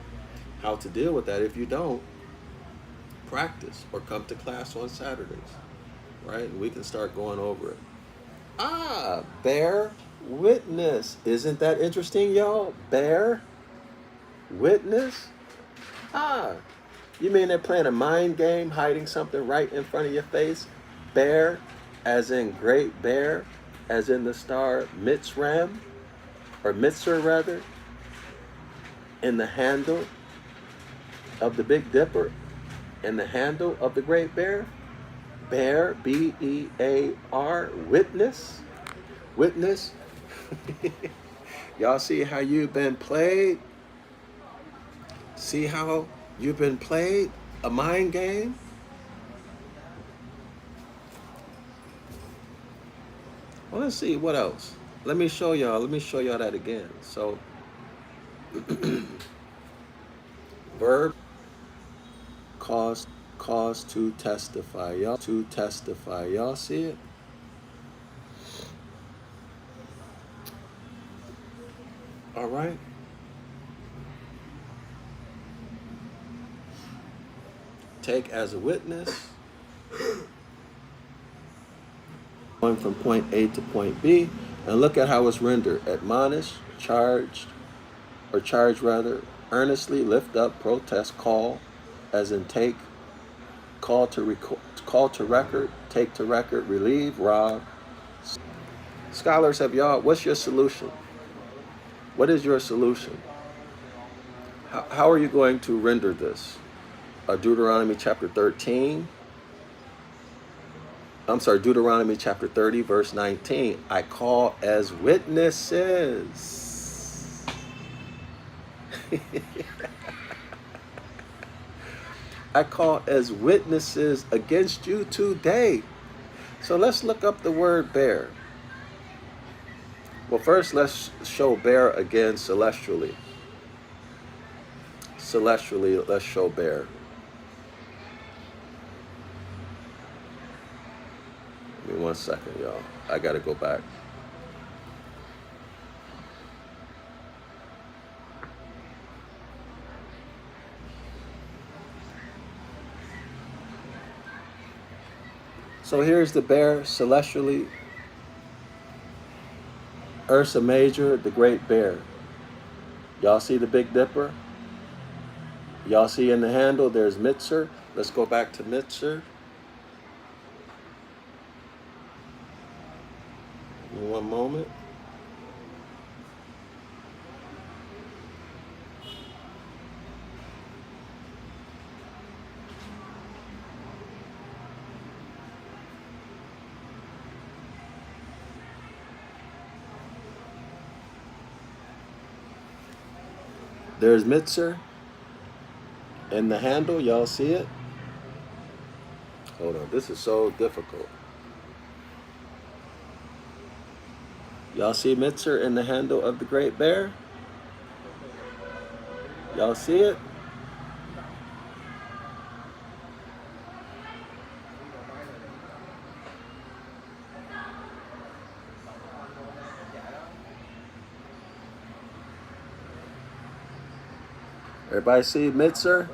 how to deal with that. If you don't, practice or come to class on Saturdays, right? And we can start going over it. Bear witness. Isn't that interesting, y'all? Bear witness. You mean they're playing a mind game, hiding something right in front of your face? Bear, as in great bear, as in the star Mitzram, or Mitzer rather, in the handle of the Big Dipper, in the handle of the Great Bear. Bear, B-E-A-R, witness. Witness. Y'all see how you've been played? See how you've been played? A mind game? Well, let's see, what else? Let me show y'all that again. So, verb, cause, cause to testify. Y'all see it? All right. Take as a witness. Going from point A to point B, and look at how it's rendered. Admonish, charge rather, earnestly, lift up, protest, call, as in take, call to record, take to record, relieve, rob. Scholars, what's your solution? What is your solution? How are you going to render this? Deuteronomy chapter 13. Deuteronomy chapter 30, verse 19. I call as witnesses. I call as witnesses against you today. So let's look up the word bear. Well, first let's show bear again celestially. Celestially, let's show bear. Give me 1 second, y'all. I gotta go back. So here's the bear celestially. Ursa Major, the Great Bear. Y'all see the Big Dipper? Y'all see in the handle there's Mitzer. Let's go back to Mitzer. In 1 moment. There's Mitzer in the handle. Y'all see it? Hold on. This is so difficult. Y'all see Mitzer in the handle of the Great Bear? Y'all see it? Everybody see Mitzer?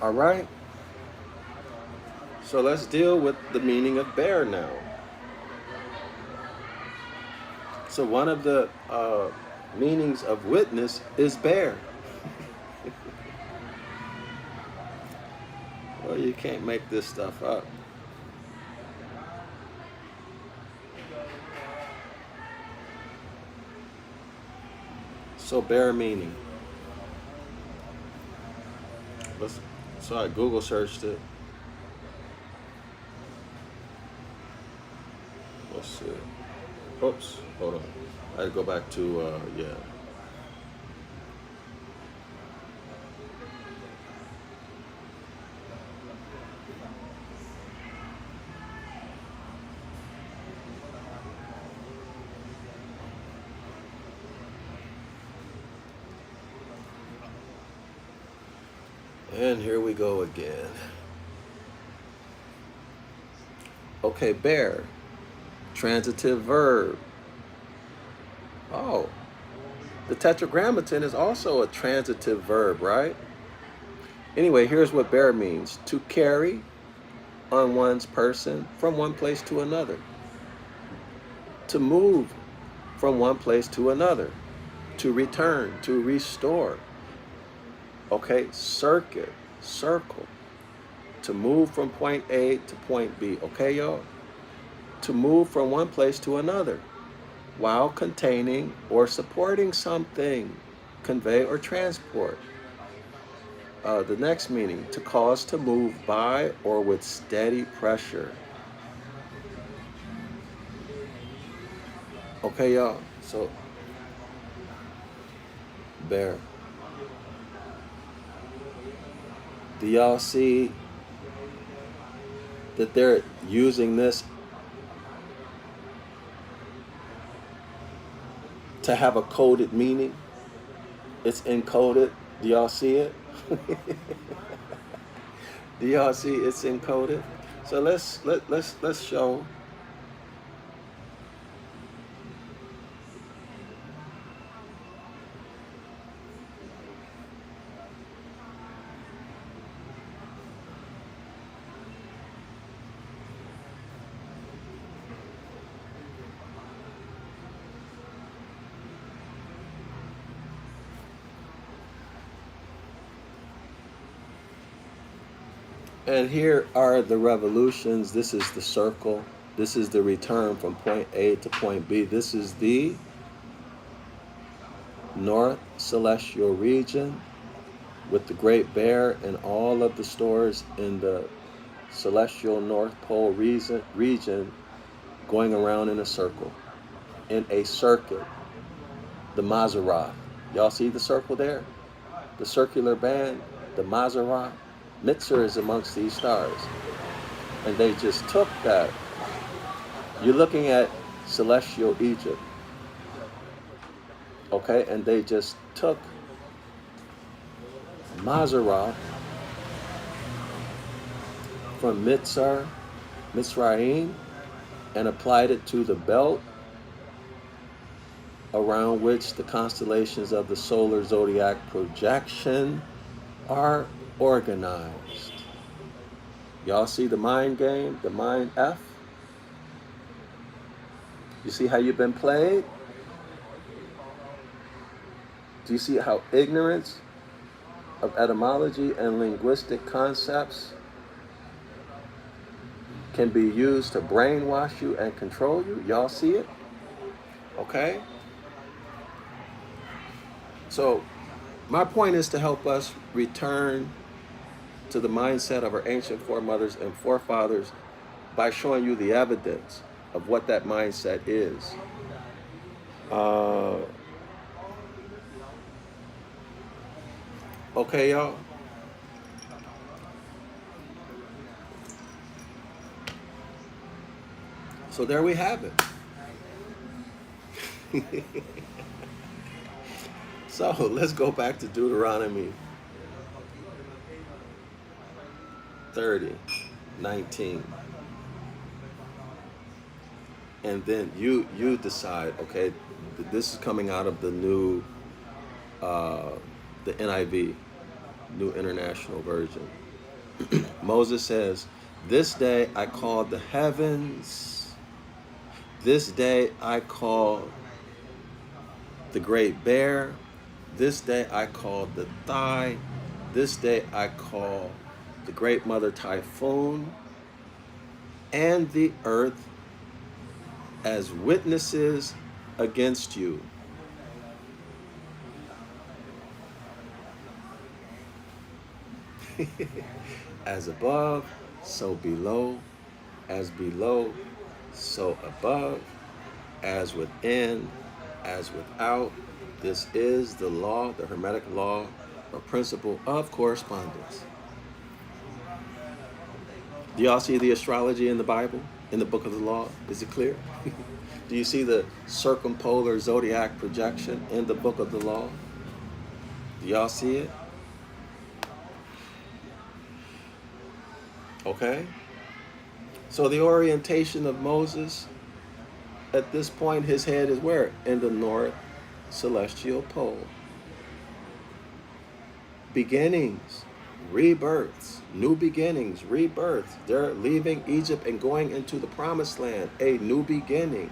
All right. So let's deal with the meaning of bear now. So one of the meanings of witness is bear. Well, you can't make this stuff up. So bear meaning. So I Google searched it. Let's see. Oops, hold on. I had to go back to, yeah. And here we go again. Okay, bear. Transitive verb. Oh, the tetragrammaton is also a transitive verb, right? Anyway, here's what bear means. To carry on one's person from one place to another. To move from one place to another. To return, to restore. Okay, circuit, circle. To move from point A to point B. Okay, y'all? To move from one place to another while containing or supporting something, convey or transport. The next meaning, to cause to move by or with steady pressure. Okay, y'all, so bear. Do y'all see that they're using this to have a coded meaning? It's encoded Do y'all see it? Do y'all see it's encoded? So let's show. And here are the revolutions. This is the circle. This is the return from point A to point B. This is the North Celestial region with the Great Bear and all of the stars in the Celestial North Pole region going around in a circle, in a circuit. The Mazzaroth. Y'all see the circle there? The circular band, the Mazzaroth. Mitzer is amongst these stars. And they just took that. You're looking at celestial Egypt. Okay, and they just took Mazzaroth from Mitzrayim, and applied it to the belt around which the constellations of the solar zodiac projection are organized. Y'all see the mind game, the mind F? You see how you've been played? Do you see how ignorance of etymology and linguistic concepts can be used to brainwash you and control you? Y'all see it? Okay? So, my point is to help us return to the mindset of our ancient foremothers and forefathers by showing you the evidence of what that mindset is. Okay, y'all? So there we have it. So let's go back to Deuteronomy 30:19. And then you decide, okay, this is coming out of the new, the NIV, New International Version. Moses says, "This day I called the heavens, this day I called the Great Bear, this day I called the Thigh, this day I call the Great Mother Typhoon, and the earth as witnesses against you." As above, so below, as below, so above, as within, as without. This is the law, the Hermetic law, or principle of correspondence. Do y'all see the astrology in the Bible, in the book of the law? Is it clear? Do you see the circumpolar zodiac projection in the book of the law? Do y'all see it? Okay. So the orientation of Moses, at this point, his head is where? In the north celestial pole. Beginnings, rebirths, new beginnings, rebirths. They're leaving Egypt and going into the promised land, a new beginning.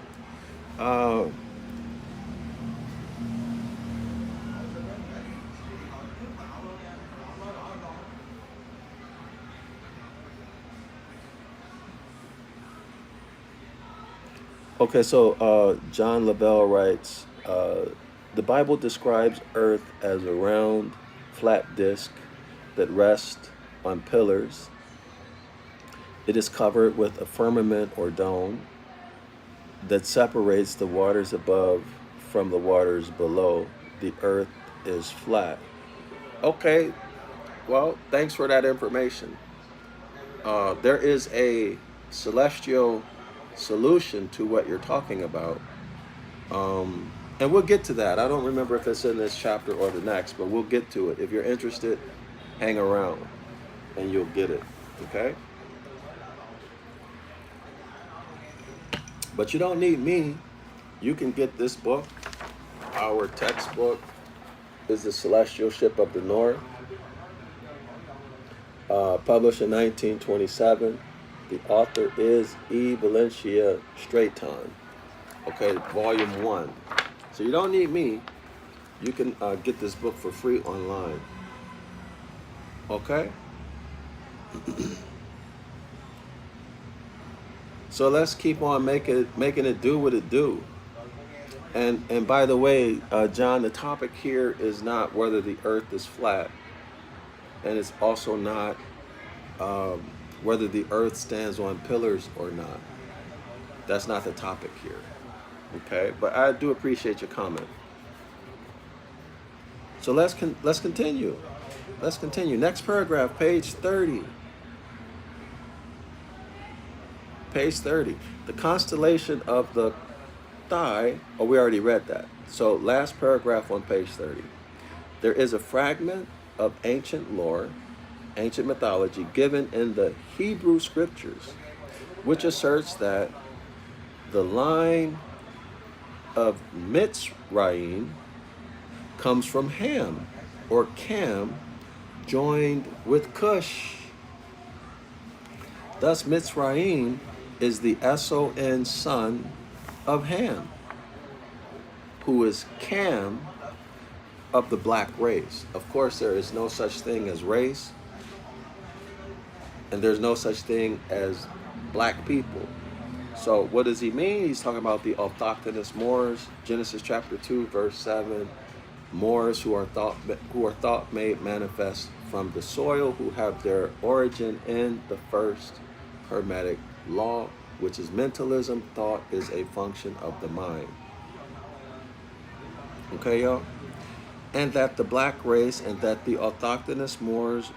Okay, so John Lavelle writes, the Bible describes Earth as a round, flat disk that rests on pillars. It is covered with a firmament or dome that separates the waters above from the waters below. The Earth is flat. Okay, well, thanks for that information. There is a celestial solution to what you're talking about. And we'll get to that. I don't remember if it's in this chapter or the next, but we'll get to it. If you're interested, hang around and you'll get it. Okay? But you don't need me. You can get this book. Our textbook is The Celestial Ship of the North, published in 1927. The author is E. Valencia Straighton. Okay, volume 1. So you don't need me. You can get this book for free online. Okay? So let's keep on making it do what it do. And by the way, John, the topic here is not whether the earth is flat. And it's also not whether the earth stands on pillars or not. That's not the topic here. Okay? But I do appreciate your comment. So let's continue. Let's continue. Next paragraph, page 30. Page 30. The constellation of the thigh. Oh, we already read that. So last paragraph on page 30. There is a fragment of ancient lore, ancient mythology given in the Hebrew scriptures, which asserts that the line of Mitzrayim comes from Ham or Cam joined with Cush. Thus Mitzrayim is the S-O-N son of Ham, who is Cam of the black race. Of course, there is no such thing as race, and there's no such thing as black people. So what does he mean? He's talking about the autochthonous Moors, Genesis chapter 2, verse 7. Moors who are thought made manifest from the soil, who have their origin in the first Hermetic law, which is mentalism. Thought is a function of the mind. Okay, y'all? And that the black race and that the autochthonous Moors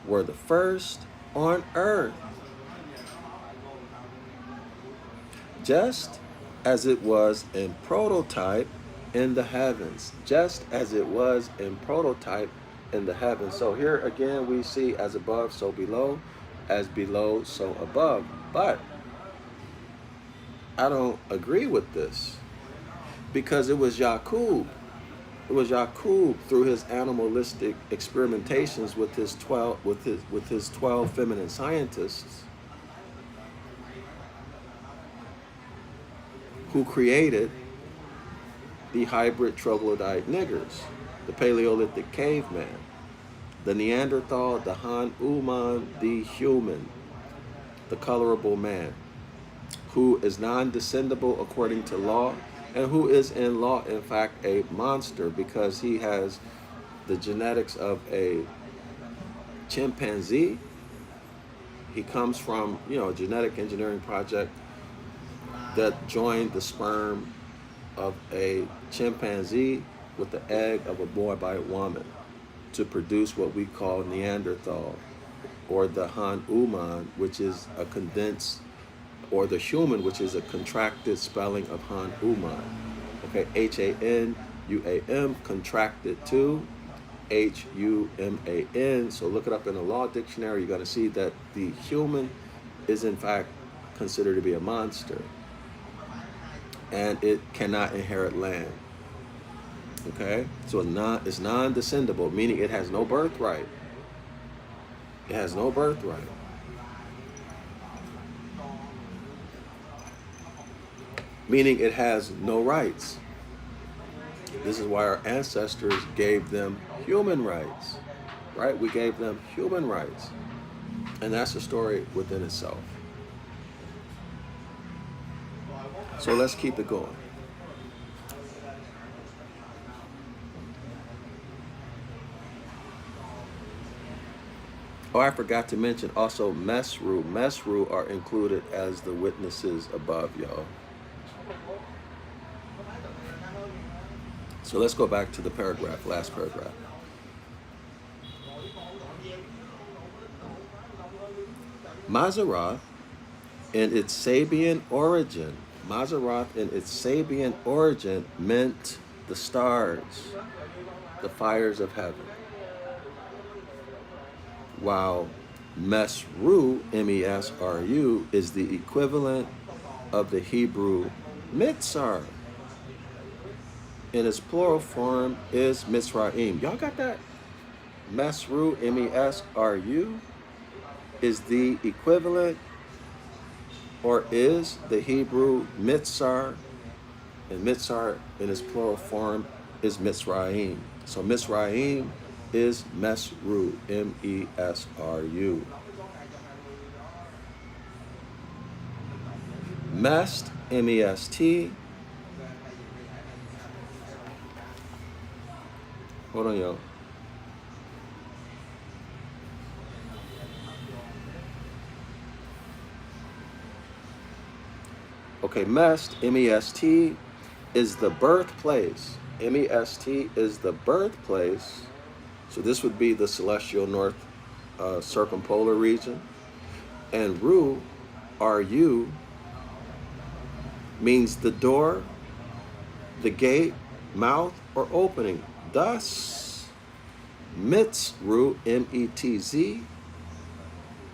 were the first on earth, just as it was in prototype in the heavens. Just as it was in prototype in the heavens. So here again we see as above, so below, as below, so above. But I don't agree with this, because it was Yaqub. It was Yaqub through his animalistic experimentations with his 12 feminine scientists who created the hybrid troglodyte niggers, the Paleolithic caveman, the Neanderthal, the Han Uman, the human, the colorable man, who is non-descendable according to law, and who is in law, in fact, a monster, because he has the genetics of a chimpanzee. He comes from, a genetic engineering project that joined the sperm of a chimpanzee with the egg of a boy by a woman to produce what we call Neanderthal, or the Han Uman, which is a condensed, or the human, which is a contracted spelling of Han Uman. Okay, H-A-N-U-A-M, contracted to H-U-M-A-N. So look it up in the law dictionary. You're going to see that the human is in fact considered to be a monster, and it cannot inherit land. Okay, so it's non-descendable, meaning it has no birthright. It has no birthright. Meaning it has no rights. This is why our ancestors gave them human rights, right? We gave them human rights. And that's a story within itself. So let's keep it going. Oh, I forgot to mention also Mesru. Mesru are included as the witnesses above, y'all. So let's go back to the paragraph, last paragraph. Mazzaroth, in its Sabian origin, Mazzaroth in its Sabian origin meant the stars, the fires of heaven, while Mesru, M-E-S-R-U, is the equivalent of the Hebrew Mitzar. In its plural form is Mitzrayim. Y'all got that? Mesru, M-E-S-R-U, is the equivalent or is the Hebrew Mitzar, and Mitzar in its plural form is Mitzrayim. So Mitzrayim is Mesru, M-E-S-R-U. Mest, M-E-S-T. Hold on, yo. Okay, Mest, M-E-S-T, is the birthplace. M-E-S-T is the birthplace. So this would be the celestial north circumpolar region. And Ru, R-U, means the door, the gate, mouth, or opening. Thus, Mitzru, M-E-T-Z,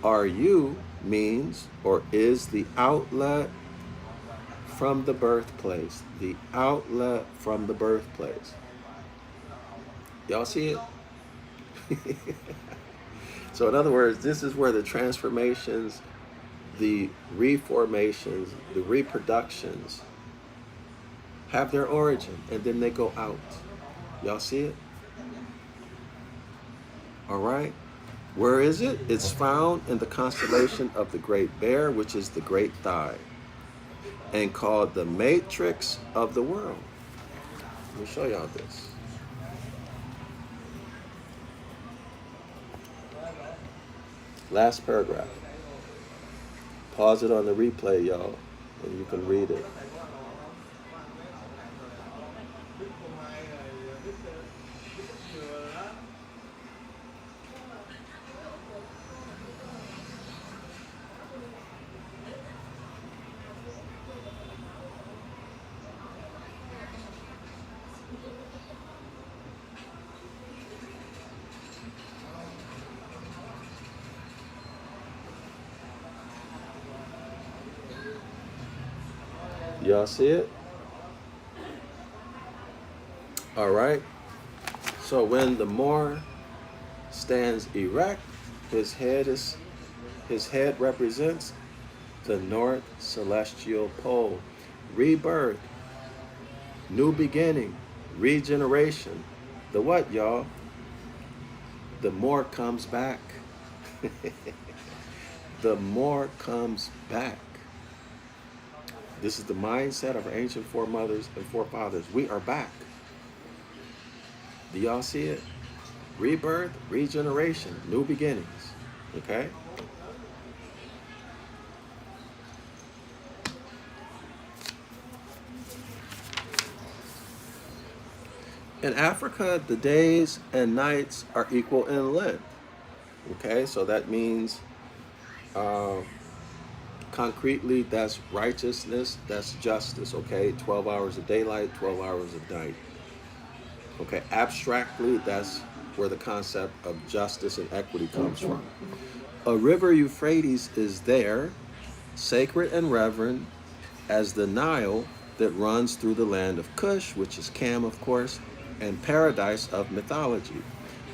R-U means or is the outlet from the birthplace. The outlet from the birthplace. Y'all see it? So in other words, this is where the transformations, the reformations, the reproductions have their origin, and then they go out. Y'all see it? All right. Where is it? It's found in the constellation of the Great Bear, which is the Great Thigh, and called the matrix of the world. Let me show y'all this. Last paragraph. Pause it on the replay, y'all, and you can read it. Y'all see it? All right. So when the Moor stands erect, his head represents the north celestial pole. Rebirth, new beginning, regeneration. The what, y'all? The Moor comes back. The Moor comes back. This is the mindset of our ancient foremothers and forefathers. We are back. Do y'all see it? Rebirth, regeneration, new beginnings. Okay? In Africa, the days and nights are equal in length. Okay? So that means concretely, that's righteousness, that's justice, okay? 12 hours of daylight, 12 hours of night. Okay, abstractly, that's where the concept of justice and equity comes from. A river Euphrates is there, sacred and reverend, as the Nile that runs through the land of Cush, which is Cam, of course, and paradise of mythology.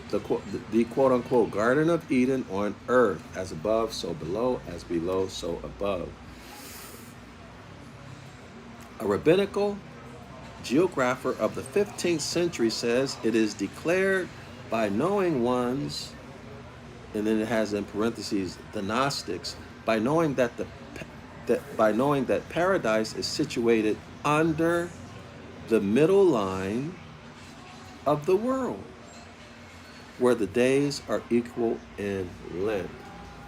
The quote-unquote Garden of Eden on earth, as above, so below, as below, so above. A rabbinical geographer of the 15th century says it is declared by knowing ones, and then it has in parentheses the Gnostics, by knowing that paradise is situated under the middle line of the world, where the days are equal in length.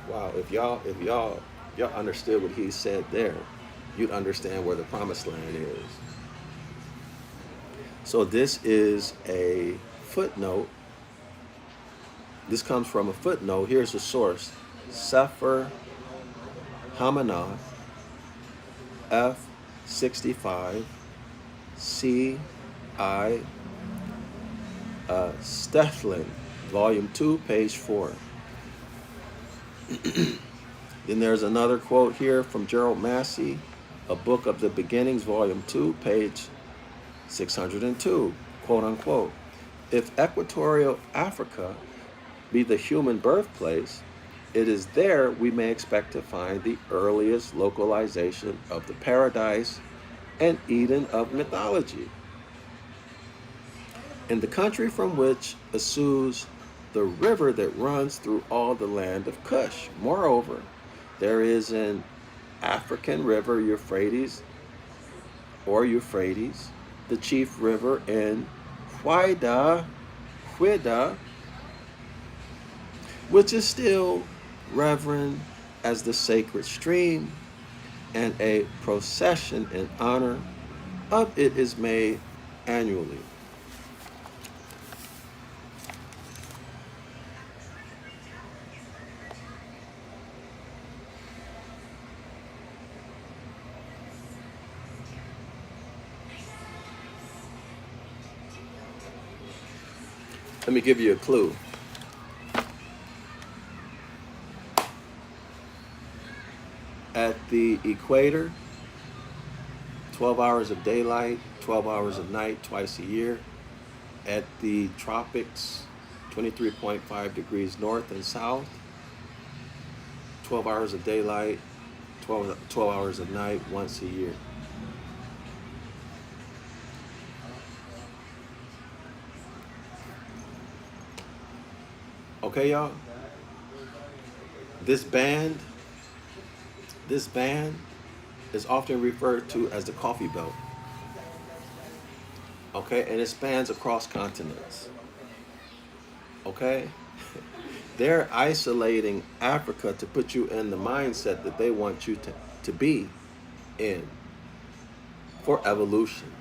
Wow, if y'all understood what he said there, you'd understand where the promised land is. So this is a footnote. This comes from a footnote. Here's the source. Sefer Hamanath, F. 65, C. I. Stefflin, Volume 2, page 4. Then there's another quote here from Gerald Massey, A Book of the Beginnings, Volume 2, page 602, quote unquote. If equatorial Africa be the human birthplace, it is there we may expect to find the earliest localization of the paradise and Eden of mythology. In the country from which issues the river that runs through all the land of Cush. Moreover, there is an African river, Euphrates, the chief river in Huida, which is still reverend as the sacred stream, and a procession in honor of it is made annually. Let me give you a clue. At the equator, 12 hours of daylight, 12 hours of night twice a year. At the tropics, 23.5 degrees north and south, 12 hours of daylight, 12 hours of night once a year. Okay, y'all? This band is often referred to as the coffee belt. Okay, and it spans across continents. Okay? They're isolating Africa to put you in the mindset that they want you to be in for evolution.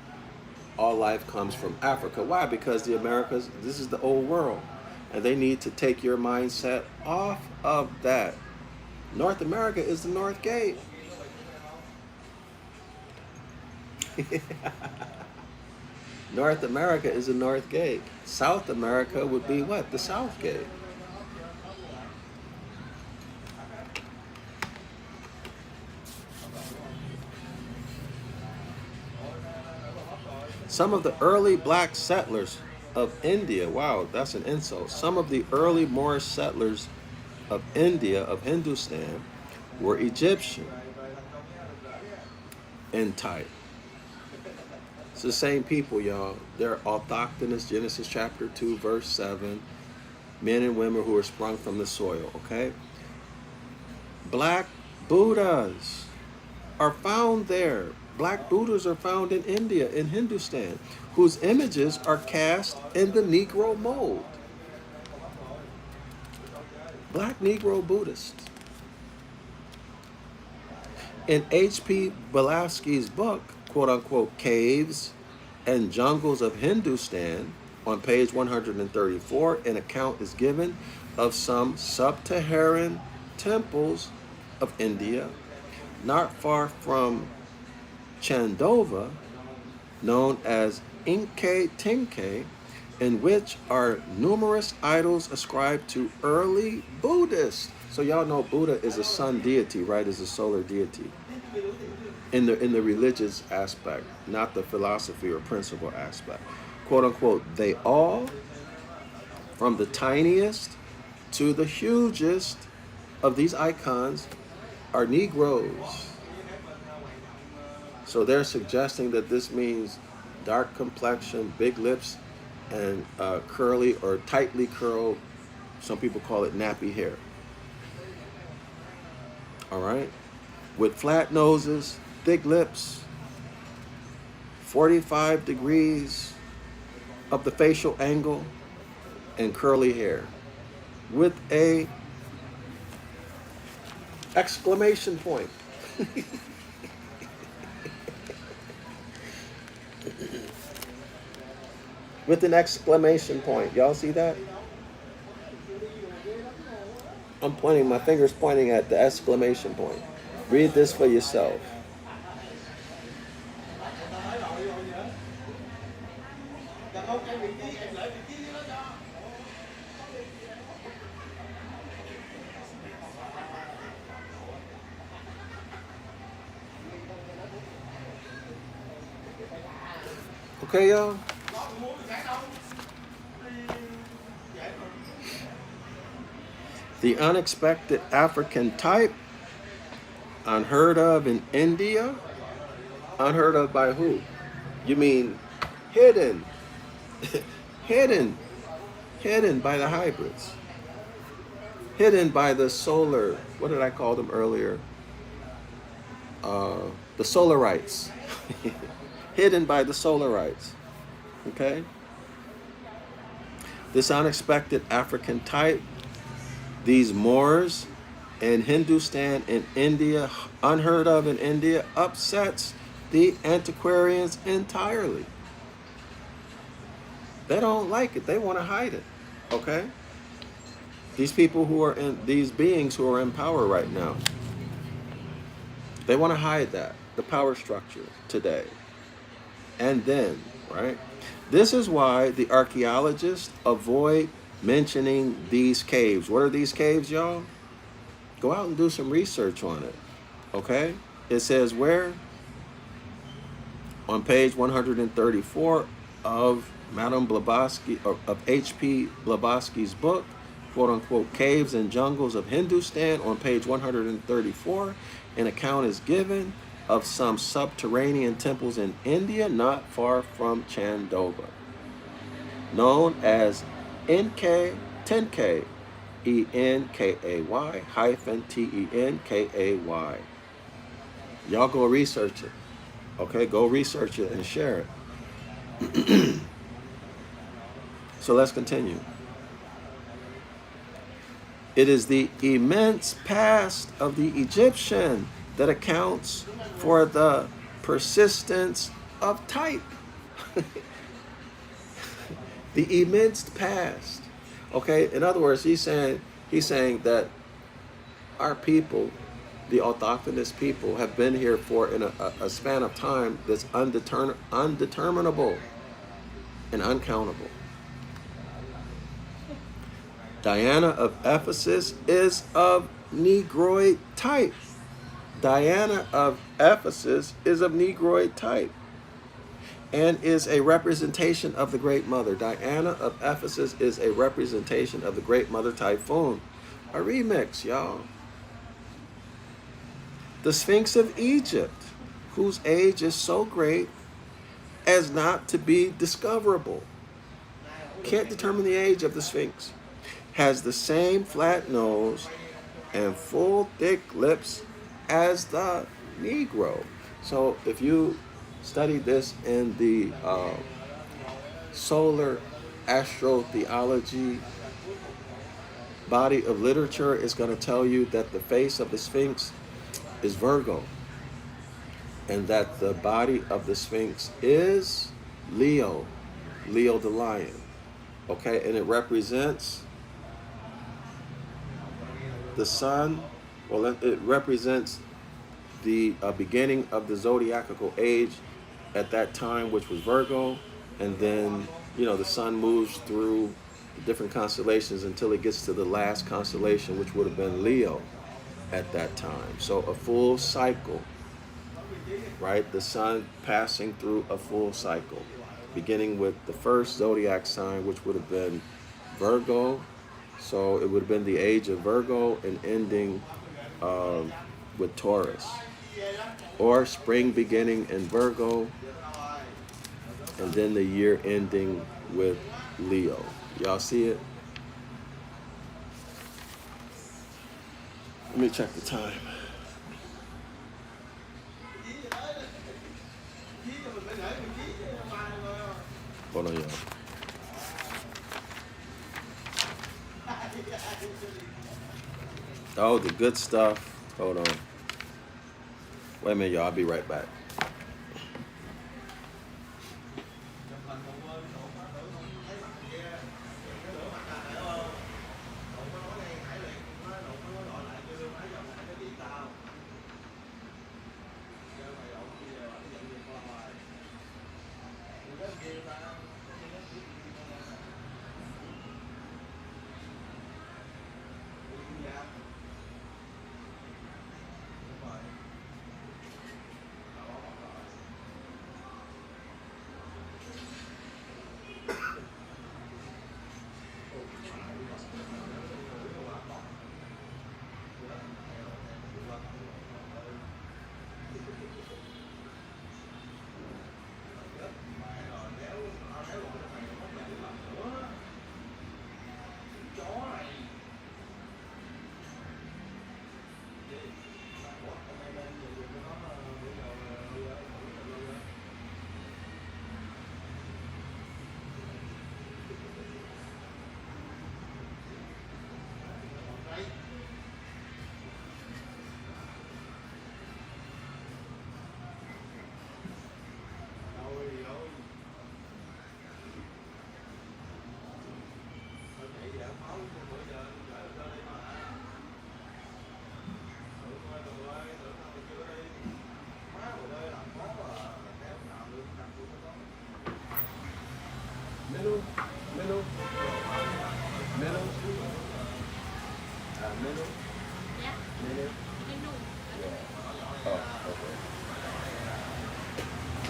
All life comes from Africa. Why? Because the Americas, this is the old world. And they need to take your mindset off of that. North America is the North Gate. North America is the North Gate. South America would be what? The South Gate. Some of the early black settlers of India, wow, that's an insult. Some of the early Moorish settlers of India, of Hindustan, were Egyptian in type. It's the same people, y'all. They're autochthonous, Genesis chapter 2, verse 7, men and women who are sprung from the soil, okay? Black Buddhas are found there. Black Buddhas are found in India, in Hindustan, whose images are cast in the Negro mold. Black Negro Buddhists. In H.P. Blavatsky's book, quote unquote, Caves and Jungles of Hindustan, on page 134, an account is given of some sub-Saharan temples of India, not far from Chandova, known as Inke Tinke, in which are numerous idols ascribed to early Buddhists. So y'all know Buddha is a sun deity, right? Is a solar deity in the religious aspect, not the philosophy or principle aspect. Quote unquote, they all, from the tiniest to the hugest of these icons, are Negroes. So they're suggesting that this means dark complexion, big lips, and curly or tightly curled, some people call it nappy hair. All right? With flat noses, thick lips, 45 degrees of the facial angle, and curly hair. With a exclamation point. With an exclamation point. Y'all see that? I'm pointing, my finger's pointing at the exclamation point. Read this for yourself. Okay, y'all? The unexpected African type, unheard of in India. Unheard of by who? You mean hidden. hidden. Hidden by the hybrids. Hidden by the solar, what did I call them earlier? The solarites. Hidden by the solarites. Okay? This unexpected African type, these Moors in Hindustan and India, unheard of in India, upsets the antiquarians entirely. They don't like it. They want to hide it. Okay? These people who are in, these beings who are in power right now, they want to hide that, the power structure today. And then, right? This is why the archaeologists avoid mentioning these caves. What are these caves, y'all? Go out and do some research on it. Okay? It says where? On page 134 of Madame Blavatsky, of H.P. Blavatsky's book, quote unquote, Caves and Jungles of Hindustan. On page 134, an account is given of some subterranean temples in India not far from Chandova, known as Tenkay, Enkay hyphen Tenkay. Y'all go research it. Okay, go research it and share it. So let's continue. It is the immense past of the Egyptian that accounts for the persistence of type. The immense past. Okay, in other words, he's saying that our people, the autochthonous people, have been here for in a span of time that's undeterminable and uncountable. Diana of Ephesus is of Negroid type. Diana of Ephesus is of Negroid type and is a representation of the Great Mother. Diana of Ephesus is a representation of the Great Mother Typhoon. A remix, y'all. The Sphinx of Egypt, whose age is so great as not to be discoverable. Can't determine the age of the Sphinx. Has the same flat nose and full thick lips as the Negro. So if you study this in the solar astrotheology body of literature, it's going to tell you that the face of the Sphinx is Virgo, and that the body of the Sphinx is Leo the lion. Okay, and it represents the sun. Well, it represents the beginning of the zodiacal age at that time, which was Virgo, and then the sun moves through the different constellations until it gets to the last constellation, which would have been Leo at that time. So a full cycle, right? The sun passing through a full cycle, beginning with the first zodiac sign, which would have been Virgo. So it would have been the age of Virgo and ending with Taurus. Or spring beginning in Virgo and then the year ending with Leo. Y'all see it? Let me check the time. Hold on, y'all. Oh, the good stuff. Hold on. Wait a minute, y'all. I'll be right back.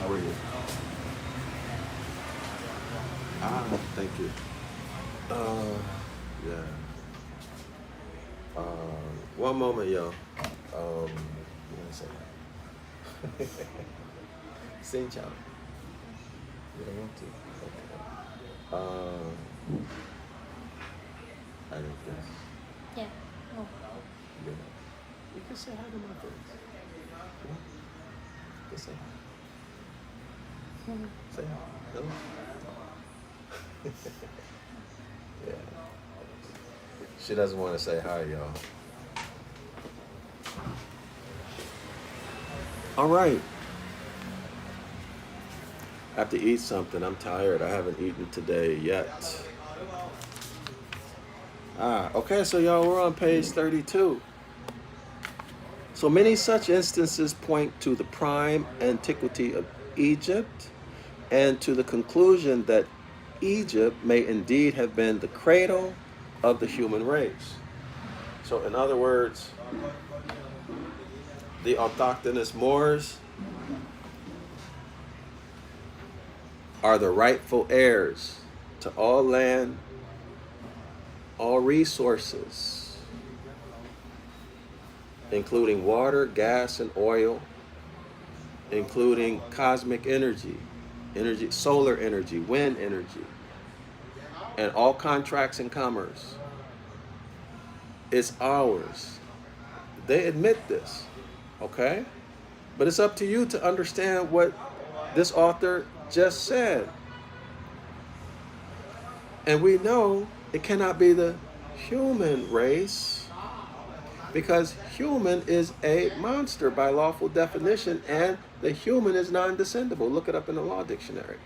How are you? Thank you. Yeah. One moment, y'all. One second. Xin chào. You don't want to? Okay. I don't guess. Yeah. Oh. Yeah. You can say hi to my friends. Yeah. You can say hi. Say hi. Hello. Yeah. She doesn't want to say hi, y'all. All right. I have to eat something. I'm tired. I haven't eaten today yet. Okay, so y'all, we're on page 32. So many such instances point to the prime antiquity of Egypt and to the conclusion that Egypt may indeed have been the cradle of the human race. So in other words, the autochthonous Moors are the rightful heirs to all land, all resources, including water, gas, and oil, including cosmic energy, solar energy, wind energy, and all contracts and commerce. It's ours. They admit this, okay? But it's up to you to understand what this author just said. And we know it cannot be the human race because human is a monster by lawful definition, and the human is non-descendable. Look it up in the law dictionary.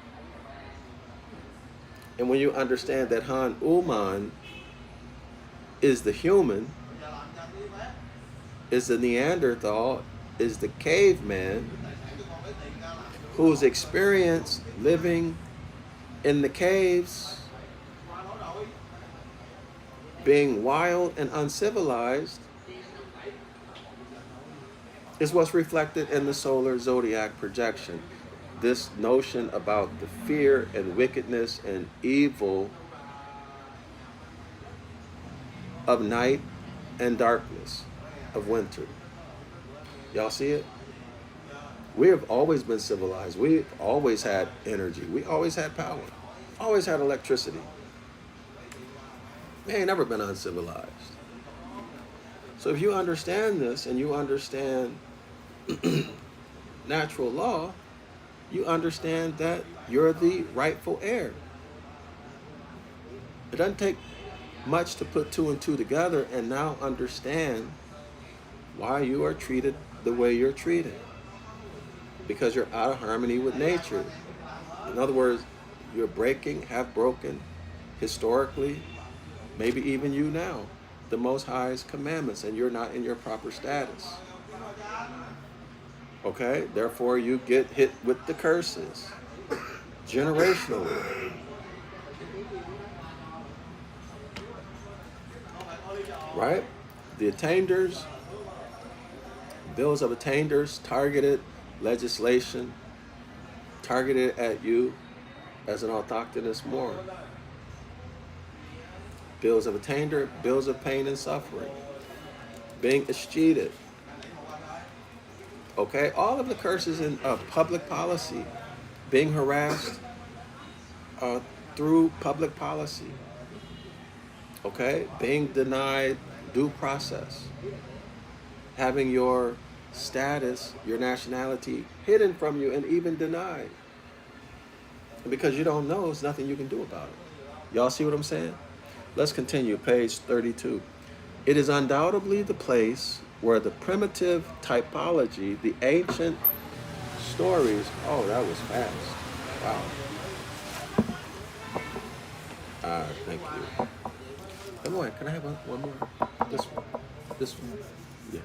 And when you understand that Han Uman is the human, is the Neanderthal, is the caveman who's experienced living in the caves, being wild and uncivilized, is what's reflected in the solar zodiac projection. This notion about the fear and wickedness and evil of night and darkness, of winter. Y'all see it? We have always been civilized. We've always had energy. We always had power. Always had electricity. We ain't never been uncivilized. So if you understand this and you understand natural law, you understand that you're the rightful heir. It doesn't take much to put two and two together and now understand why you are treated the way you're treated. Because you're out of harmony with nature. In other words, you're breaking, have broken, historically, maybe even you now, the Most High's commandments, and you're not in your proper status. Okay? Therefore, you get hit with the curses, generationally. Right? The attainders, bills of attainders, targeted legislation targeted at you as an autochthonous Moor. Bills of attainder, bills of pain and suffering, being escheated. Okay, all of the curses in public policy, being harassed through public policy. Okay, being denied due process, having your status, your nationality hidden from you and even denied. And because you don't know, there's nothing you can do about it. Y'all see what I'm saying? Let's continue, page 32. It is undoubtedly the place where the primitive typology, the ancient stories, oh, that was fast. Wow. Thank you. Come on, can I have one more? This one. This one. Yeah.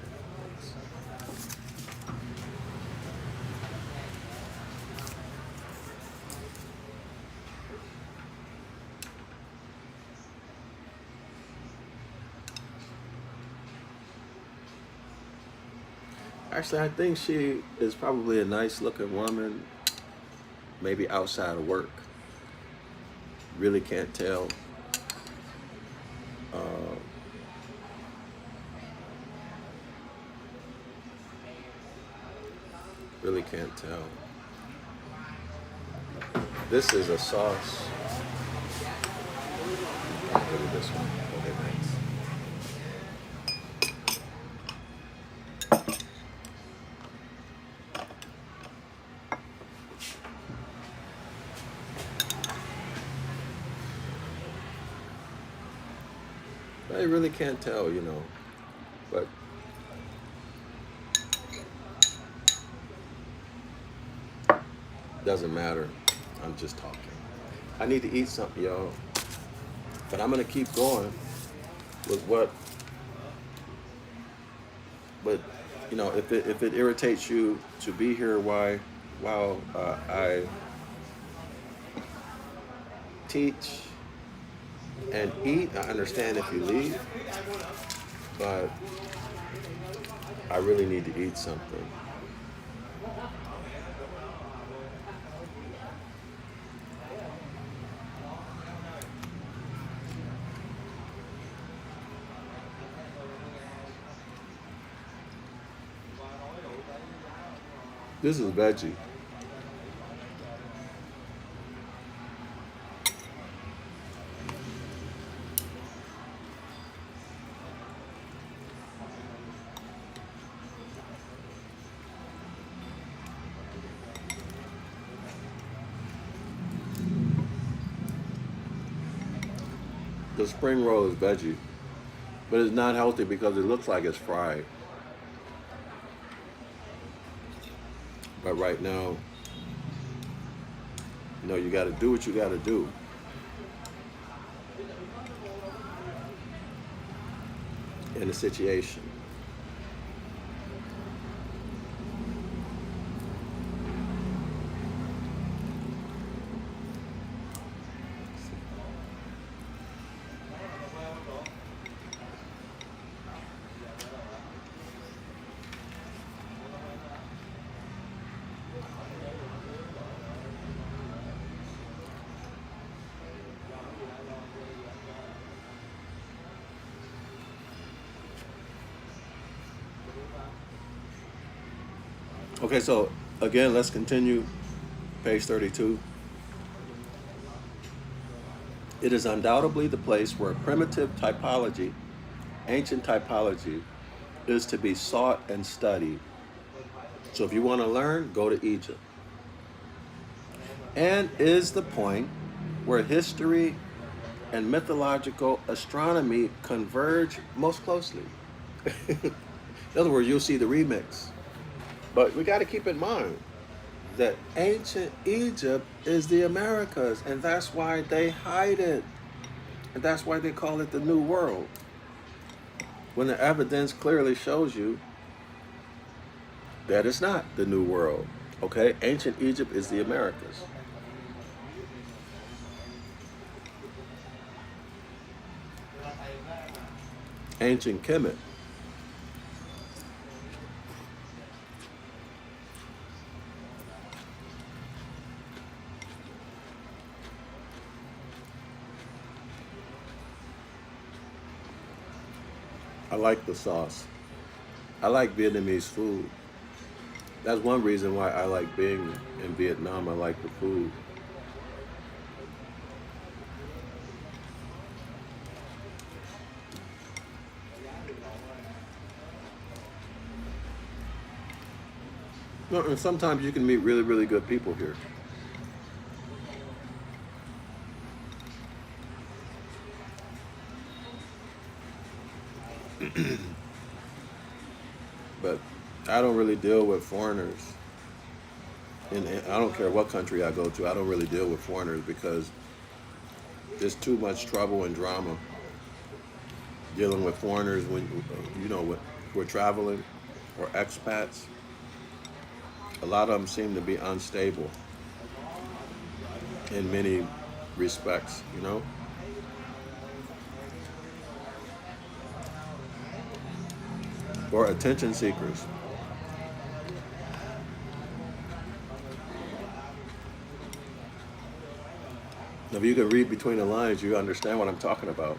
Actually, I think she is probably a nice looking woman. maybe outside of work. Really can't tell. Really can't tell. This is a sauce. Look at this one. Okay, thanks. I really can't tell, you know, but doesn't matter. I'm just talking. I need to eat something, y'all, but I'm gonna keep going with what. But you know, if it irritates you to be here, while I teach and eat, I understand if you leave, but I really need to eat something. This is veggie. The spring roll is veggie, but it's not healthy because it looks like it's fried. But right now, you know, you got to do what you got to do. In a situation. Okay, so again, let's continue. Page 32. It is undoubtedly the place where primitive typology, ancient typology, is to be sought and studied. So if you want to learn, go to Egypt. And is the point where history and mythological astronomy converge most closely. In other words, you'll see the remix. But we got to keep in mind that ancient Egypt is the Americas, and that's why they hide it. And that's why they call it the New World. When the evidence clearly shows you that it's not the New World. Okay? Ancient Egypt is the Americas. Ancient Kemet. I like the sauce. I like Vietnamese food. That's one reason why I like being in Vietnam. I like the food. No, and sometimes you can meet really, really good people here. But I don't really deal with foreigners. And I don't care what country I go to, I don't really deal with foreigners because there's too much trouble and drama dealing with foreigners when, you know, who are traveling or expats. A lot of them seem to be unstable in many respects, you know? Or attention seekers. If you can read between the lines, you understand what I'm talking about.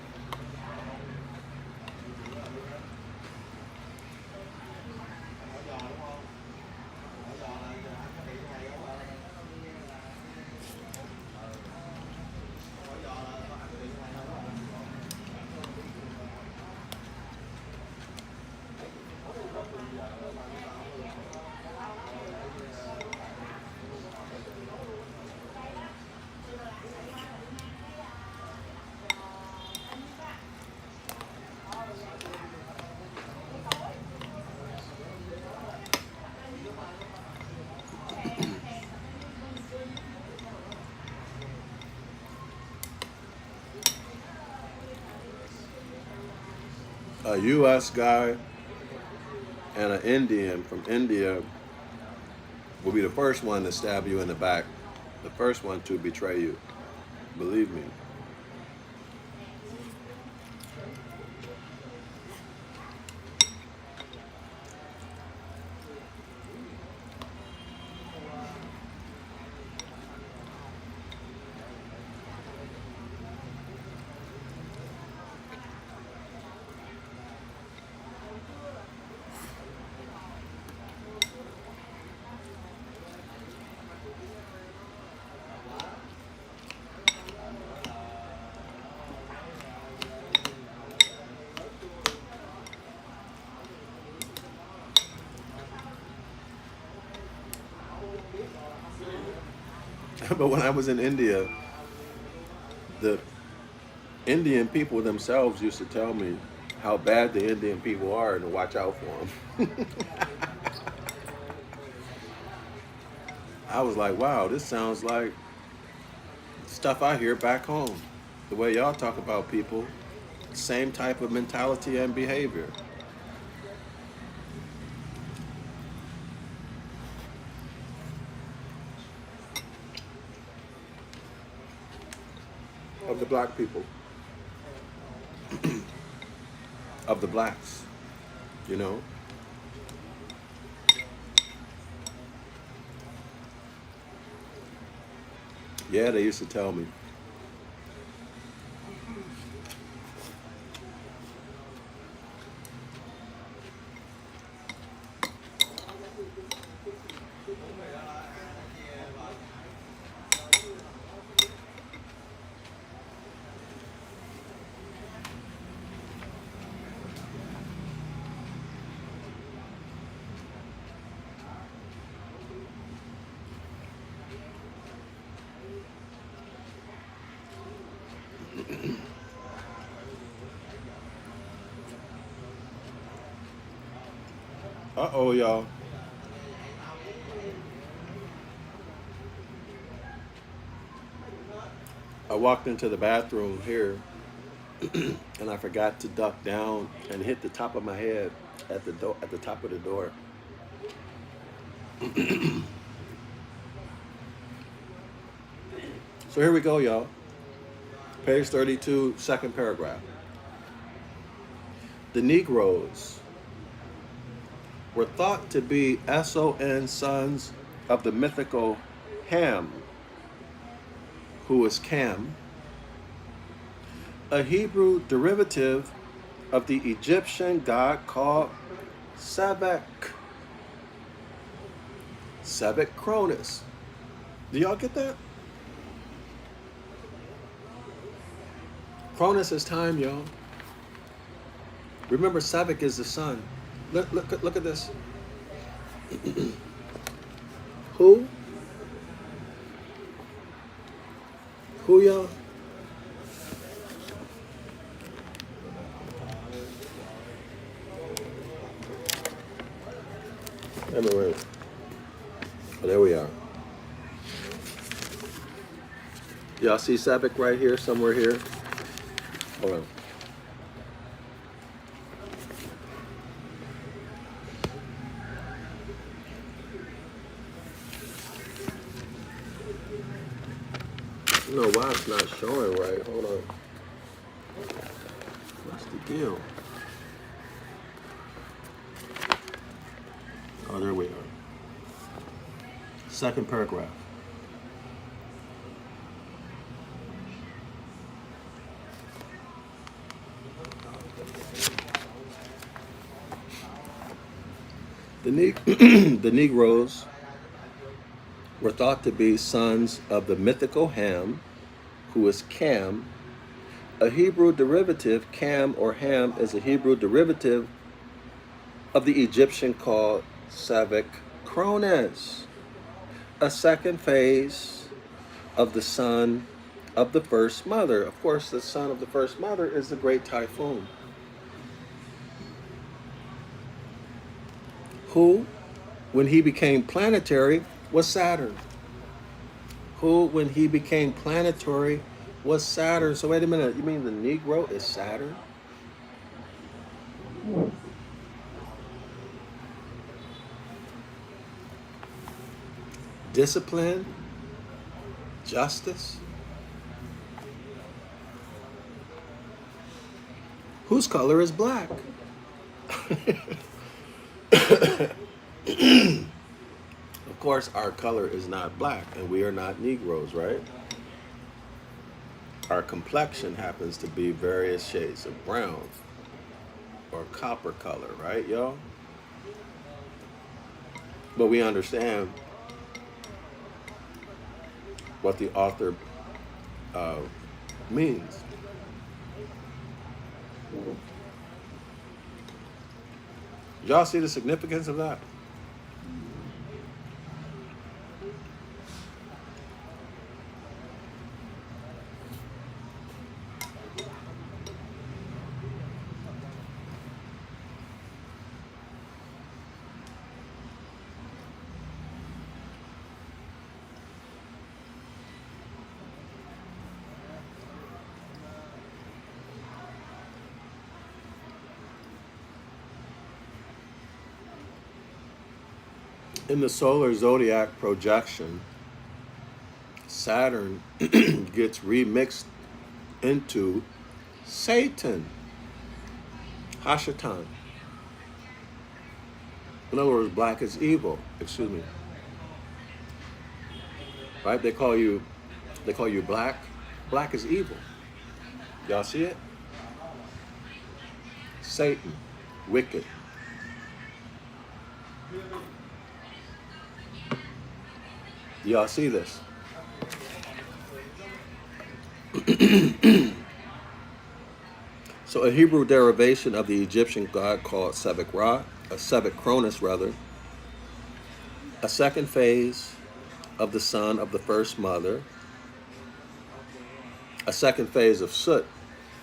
A U.S. guy and an Indian from India will be the first one to stab you in the back, the first one to betray you. Believe me. But when I was in India, the Indian people themselves used to tell me how bad the Indian people are and to watch out for them. I was like, wow, this sounds like stuff I hear back home. The way y'all talk about people, same type of mentality and behavior. Of the black people. Of the blacks, you know? Yeah, they used to tell me. Uh-oh, y'all. I walked into the bathroom here and I forgot to duck down and hit the top of my head at the at the top of the door. So here we go, y'all. Page 32, second paragraph. The Negroes were thought to be sons of the mythical Ham, who is Cam, a Hebrew derivative of the Egyptian god called Sebek. Sebek Cronus. Do y'all get that? Cronus is time, y'all. Remember, Sebek is the sun. Look at this. Who? Who, y'all? Wait. Oh, there we are. Y'all see Sebek right here, somewhere here? Hold on. I don't know why it's not showing right. Hold on. What's the deal? Oh, there we are. Second paragraph. The Negroes were thought to be sons of the mythical Ham, who is Cam. A Hebrew derivative, Cam or Ham, is a Hebrew derivative of the Egyptian called Savic Chrones, a second phase of the son of the first mother. Of course, the son of the first mother is the great typhoon, who, when he became planetary, was Saturn. Who, when he became planetary, was Saturn. So wait a minute, you mean the Negro is Saturn? Discipline, justice. Whose color is black? Of course, our color is not black, and we are not Negroes, right? Our complexion happens to be various shades of brown or copper color, right, y'all? But we understand what the author means. Y'all see the significance of that? In the solar zodiac projection, Saturn gets remixed into Satan, Hashatan. In other words, black is evil. Excuse me. Right? They call you black. Black is evil. Y'all see it? Satan, wicked. Y'all see this? So a Hebrew derivation of the Egyptian god called Savic Ra, a Savic Cronus rather, a second phase of the son of the first mother, a second phase of Sut.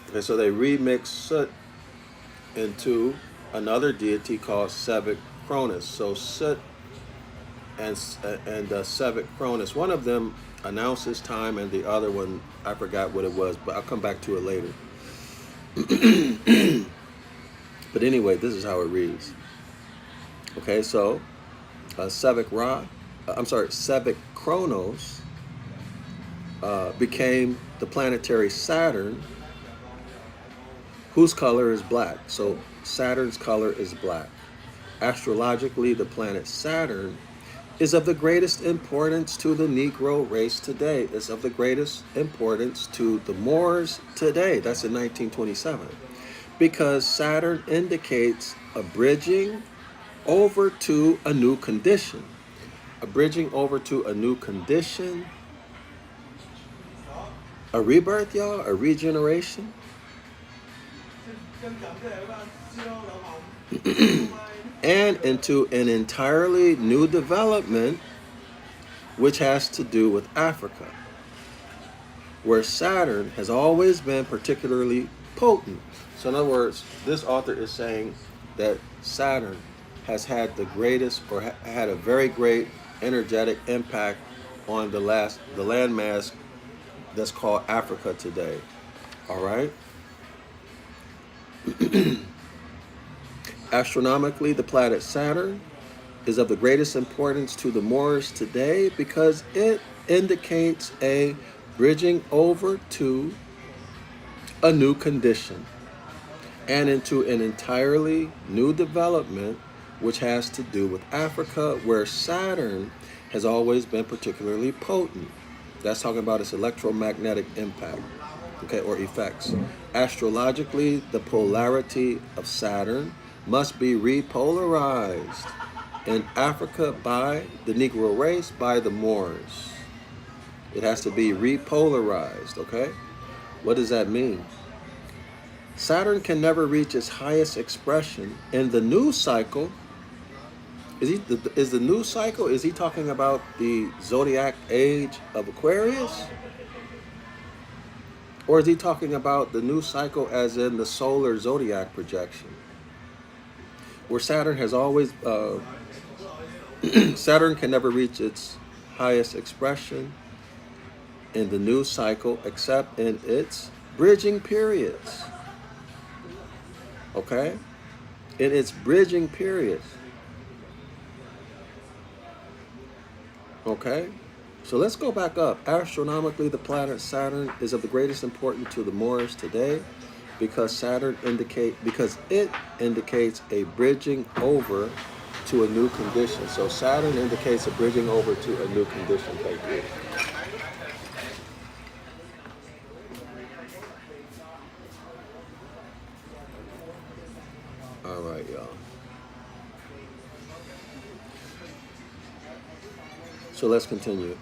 Okay, so they remix Sut into another deity called Savic Cronus. So Sut and Savic Cronus. One of them announces time, and the other one, I forgot what it was, but I'll come back to it later. But anyway, this is how it reads. Okay, so Savic Chronos became the planetary Saturn, whose color is black. So Saturn's color is black. Astrologically, the planet Saturn is of the greatest importance to the Negro race today. It's of the greatest importance to the Moors today. That's in 1927. Because Saturn indicates a bridging over to a new condition. A bridging over to a new condition. A rebirth, y'all? A regeneration? And into an entirely new development, which has to do with Africa, where Saturn has always been particularly potent. So in other words, this author is saying that Saturn has had the greatest, or had a very great energetic impact on the landmass that's called Africa today. All right? Astronomically, the planet Saturn is of the greatest importance to the Moors today because it indicates a bridging over to a new condition and into an entirely new development, which has to do with Africa, where Saturn has always been particularly potent. That's talking about its electromagnetic impact, okay, or effects. Astrologically, the polarity of Saturn must be repolarized In Africa by the Negro race, by the Moors. It has to be repolarized, okay? What does that mean? Saturn can never reach its highest expression in the new cycle. Is the new cycle, is he talking about the zodiac age of Aquarius? Or is he talking about the new cycle as in the solar zodiac projection? Where Saturn has always, Saturn can never reach its highest expression in the new cycle except in its bridging periods. Okay? In its bridging periods. Okay? So let's go back up. Astronomically, the planet Saturn is of the greatest importance to the Moors today because it indicates a bridging over to a new condition. So Saturn indicates a bridging over to a new condition. Thank you. All right, y'all. So let's continue.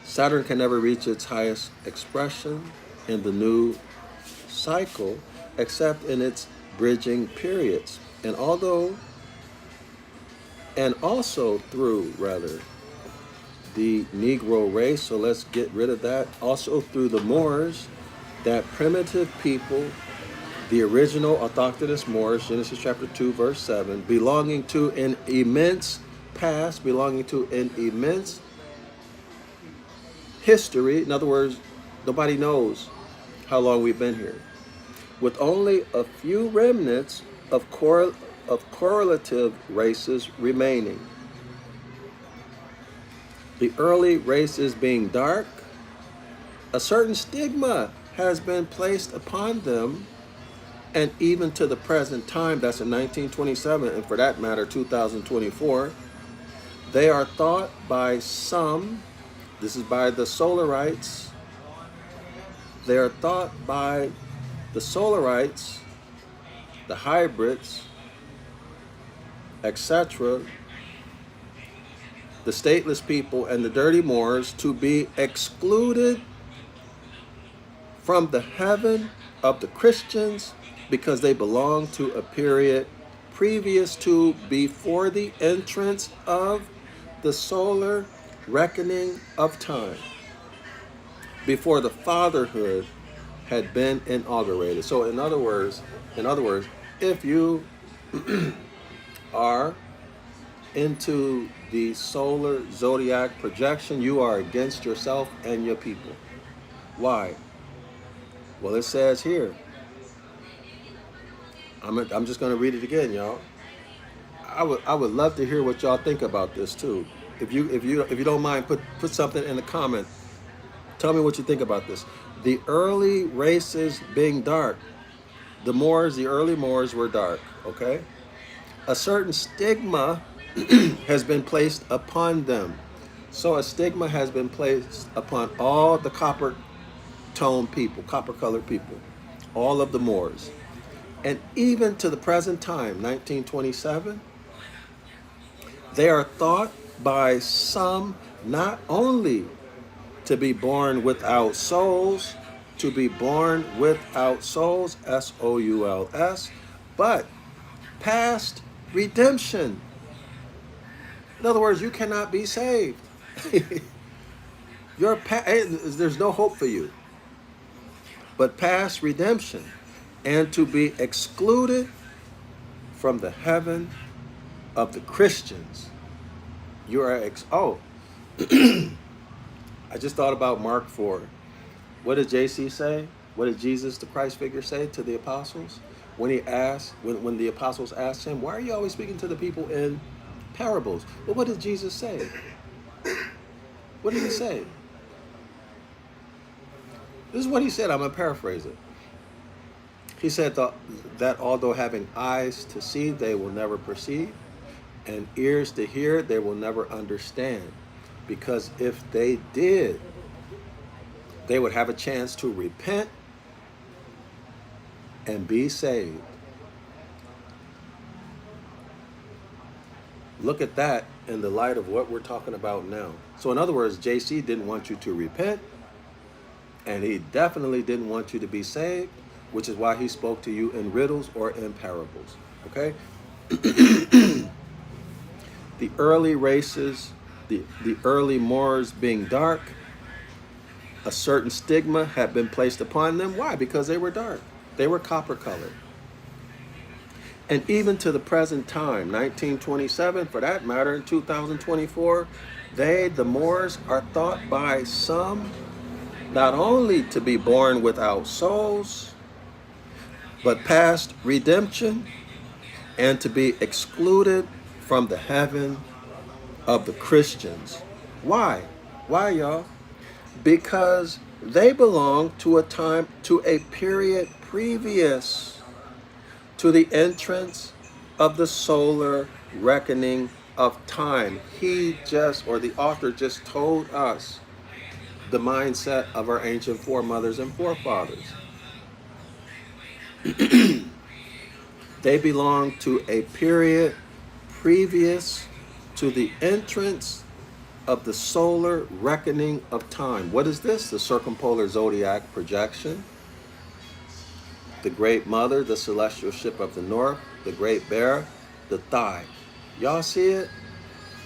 Saturn can never reach its highest expression in the new cycle except in its bridging periods. And also through the Negro race, so let's get rid of that. Also through the Moors, that primitive people, the original autochthonous Moors, Genesis chapter 2, verse 7, belonging to an immense past, belonging to an immense history. In other words, nobody knows how long we've been here. With only a few remnants of correlative races remaining. The early races being dark, a certain stigma has been placed upon them, and even to the present time, that's in 1927, and for that matter, 2024, they are thought by some, this is by the Solarites, they are thought by the Solarites, the hybrids, etc., the stateless people and the dirty Moors to be excluded from the heaven of the Christians because they belong to a period previous to, before the entrance of the solar reckoning of time, before the fatherhood had been inaugurated. So in other words, if you are into the solar zodiac projection, you are against yourself and your people. Why? Well, it says here, I'm just going to read it again, y'all. I would love to hear what y'all think about this too. If you don't mind, put something in the comment. Tell me what you think about this. The early races being dark, the early Moors were dark. Okay, a certain stigma has been placed upon them. So a stigma has been placed upon all the copper colored people, all of the Moors. And even to the present time, 1927, they are thought by some not only to be born without souls, S-O-U-L-S, but past redemption. In other words, you cannot be saved. There's no hope for you. But past redemption, and to be excluded from the heaven of the Christians. You are I just thought about Mark 4. What did JC say? What did Jesus, the Christ figure, say to the apostles? When when the apostles asked him, why are you always speaking to the people in parables? Well, what did Jesus say? What did he say? This is what he said. I'm going to paraphrase it. He said that although having eyes to see, they will never perceive, and ears to hear, they will never understand. Because if they did, they would have a chance to repent and be saved. Look at that in the light of what we're talking about now. So in other words, JC didn't want you to repent, and he definitely didn't want you to be saved, which is why he spoke to you in riddles or in parables. Okay? The early races, the early Moors being dark, a certain stigma had been placed upon them. Why? Because they were dark. They were copper colored. And even to the present time, 1927, for that matter, in 2024, the Moors, are thought by some not only to be born without souls, but past redemption, and to be excluded from the heaven of the Christians. Why? Why, y'all? Because they belong to a time, to a period previous to the entrance of the solar reckoning of time. He just, or the author just told us the mindset of our ancient foremothers and forefathers. They belong to a period previous to the entrance of the solar reckoning of time. What is this? The circumpolar zodiac projection, the great mother, the celestial ship of the north, the great bear, the thigh. Y'all see it?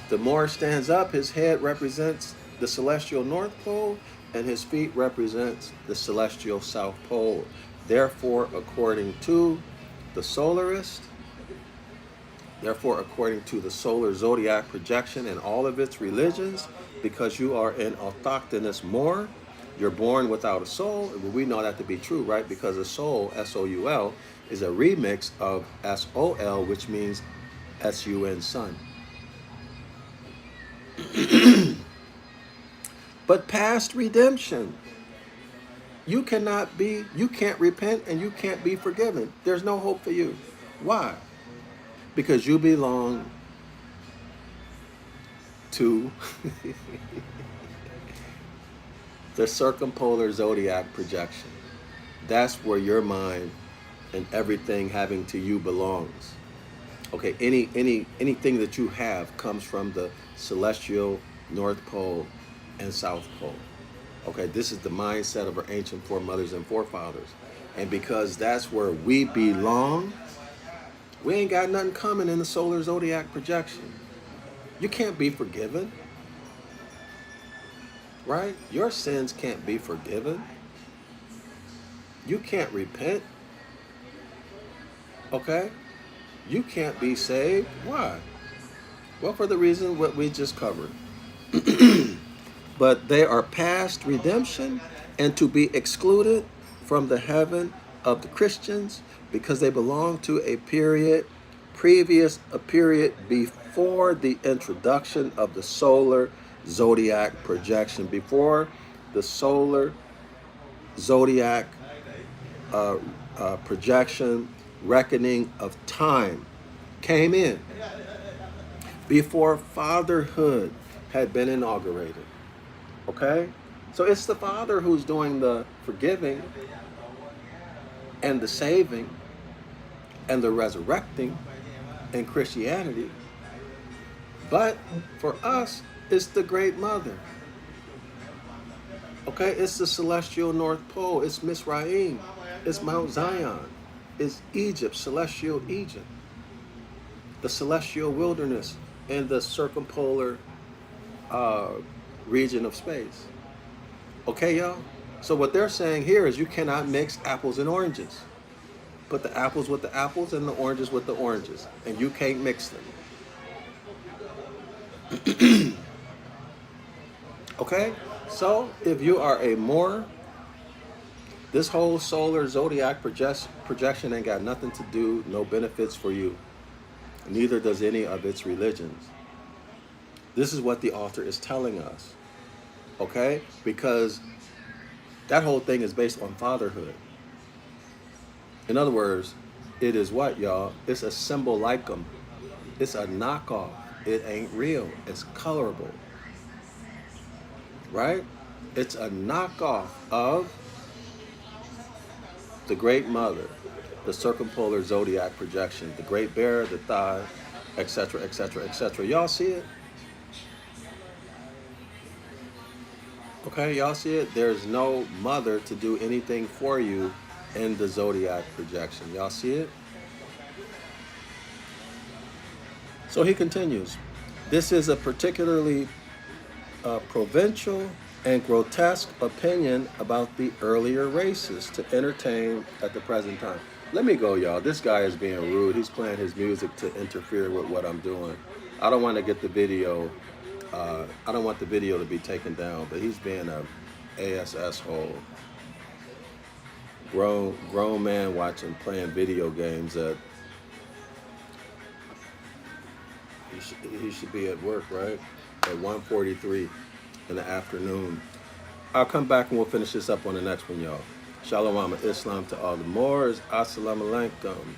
The Moor stands up, his head represents the celestial north pole, and his feet represents the celestial south pole. Therefore, according to the solarist, therefore, according to the solar zodiac projection and all of its religions, because you are an autochthonous Moor, you're born without a soul. We know that to be true, right? Because a soul, S-O-U-L, is a remix of S-O-L, which means S-U-N, sun. But past redemption, you can't repent, and you can't be forgiven. There's no hope for you. Why? Because you belong to the circumpolar zodiac projection. That's where your mind and everything having to you belongs. Okay, anything that you have comes from the celestial North Pole and South Pole. Okay, this is the mindset of our ancient foremothers and forefathers. And because that's where we belong, we ain't got nothing coming in the solar zodiac projection. You can't be forgiven. Right? Your sins can't be forgiven. You can't repent. Okay? You can't be saved. Why? Well, for the reason what we just covered. But they are past redemption and to be excluded from the heaven of the Christians because they belong to a period before the introduction of the solar zodiac projection, before the solar zodiac projection reckoning of time came in, before fatherhood had been inaugurated. Okay? So it's the Father who's doing the forgiving and the saving and the resurrecting in Christianity. But for us, it's the Great Mother. Okay? It's the celestial North Pole. It's Mizraim. It's Mount Zion. It's Egypt, celestial Egypt. The celestial wilderness and the circumpolar region of space. Okay, y'all? So what they're saying here is you cannot mix apples and oranges. Put the apples with the apples and the oranges with the oranges. And you can't mix them. Okay? So if you are a Moor, this whole solar zodiac projection ain't got nothing to do, no benefits for you. Neither does any of its religions. This is what the author is telling us. Okay? Because that whole thing is based on fatherhood. In other words, it is what, y'all? It's a symbolicum. It's a knockoff. It ain't real. It's colorable. Right? It's a knockoff of the Great Mother, the circumpolar zodiac projection, the Great Bear, the thigh, etc., etc., etc. Y'all see it? Okay, y'all see it? There's no mother to do anything for you in the zodiac projection. Y'all see it? So he continues. This is a particularly provincial and grotesque opinion about the earlier races to entertain at the present time. Let me go, y'all. This guy is being rude. He's playing his music to interfere with what I'm doing. I don't want to get the video. I don't want the video to be taken down, but he's being a ASS hole. Grown man watching playing video games at he should be at work, right? At 1:43 in the afternoon. I'll come back and we'll finish this up on the next one, y'all. Shalom Islam to all the Moors. Assalamu alaikum.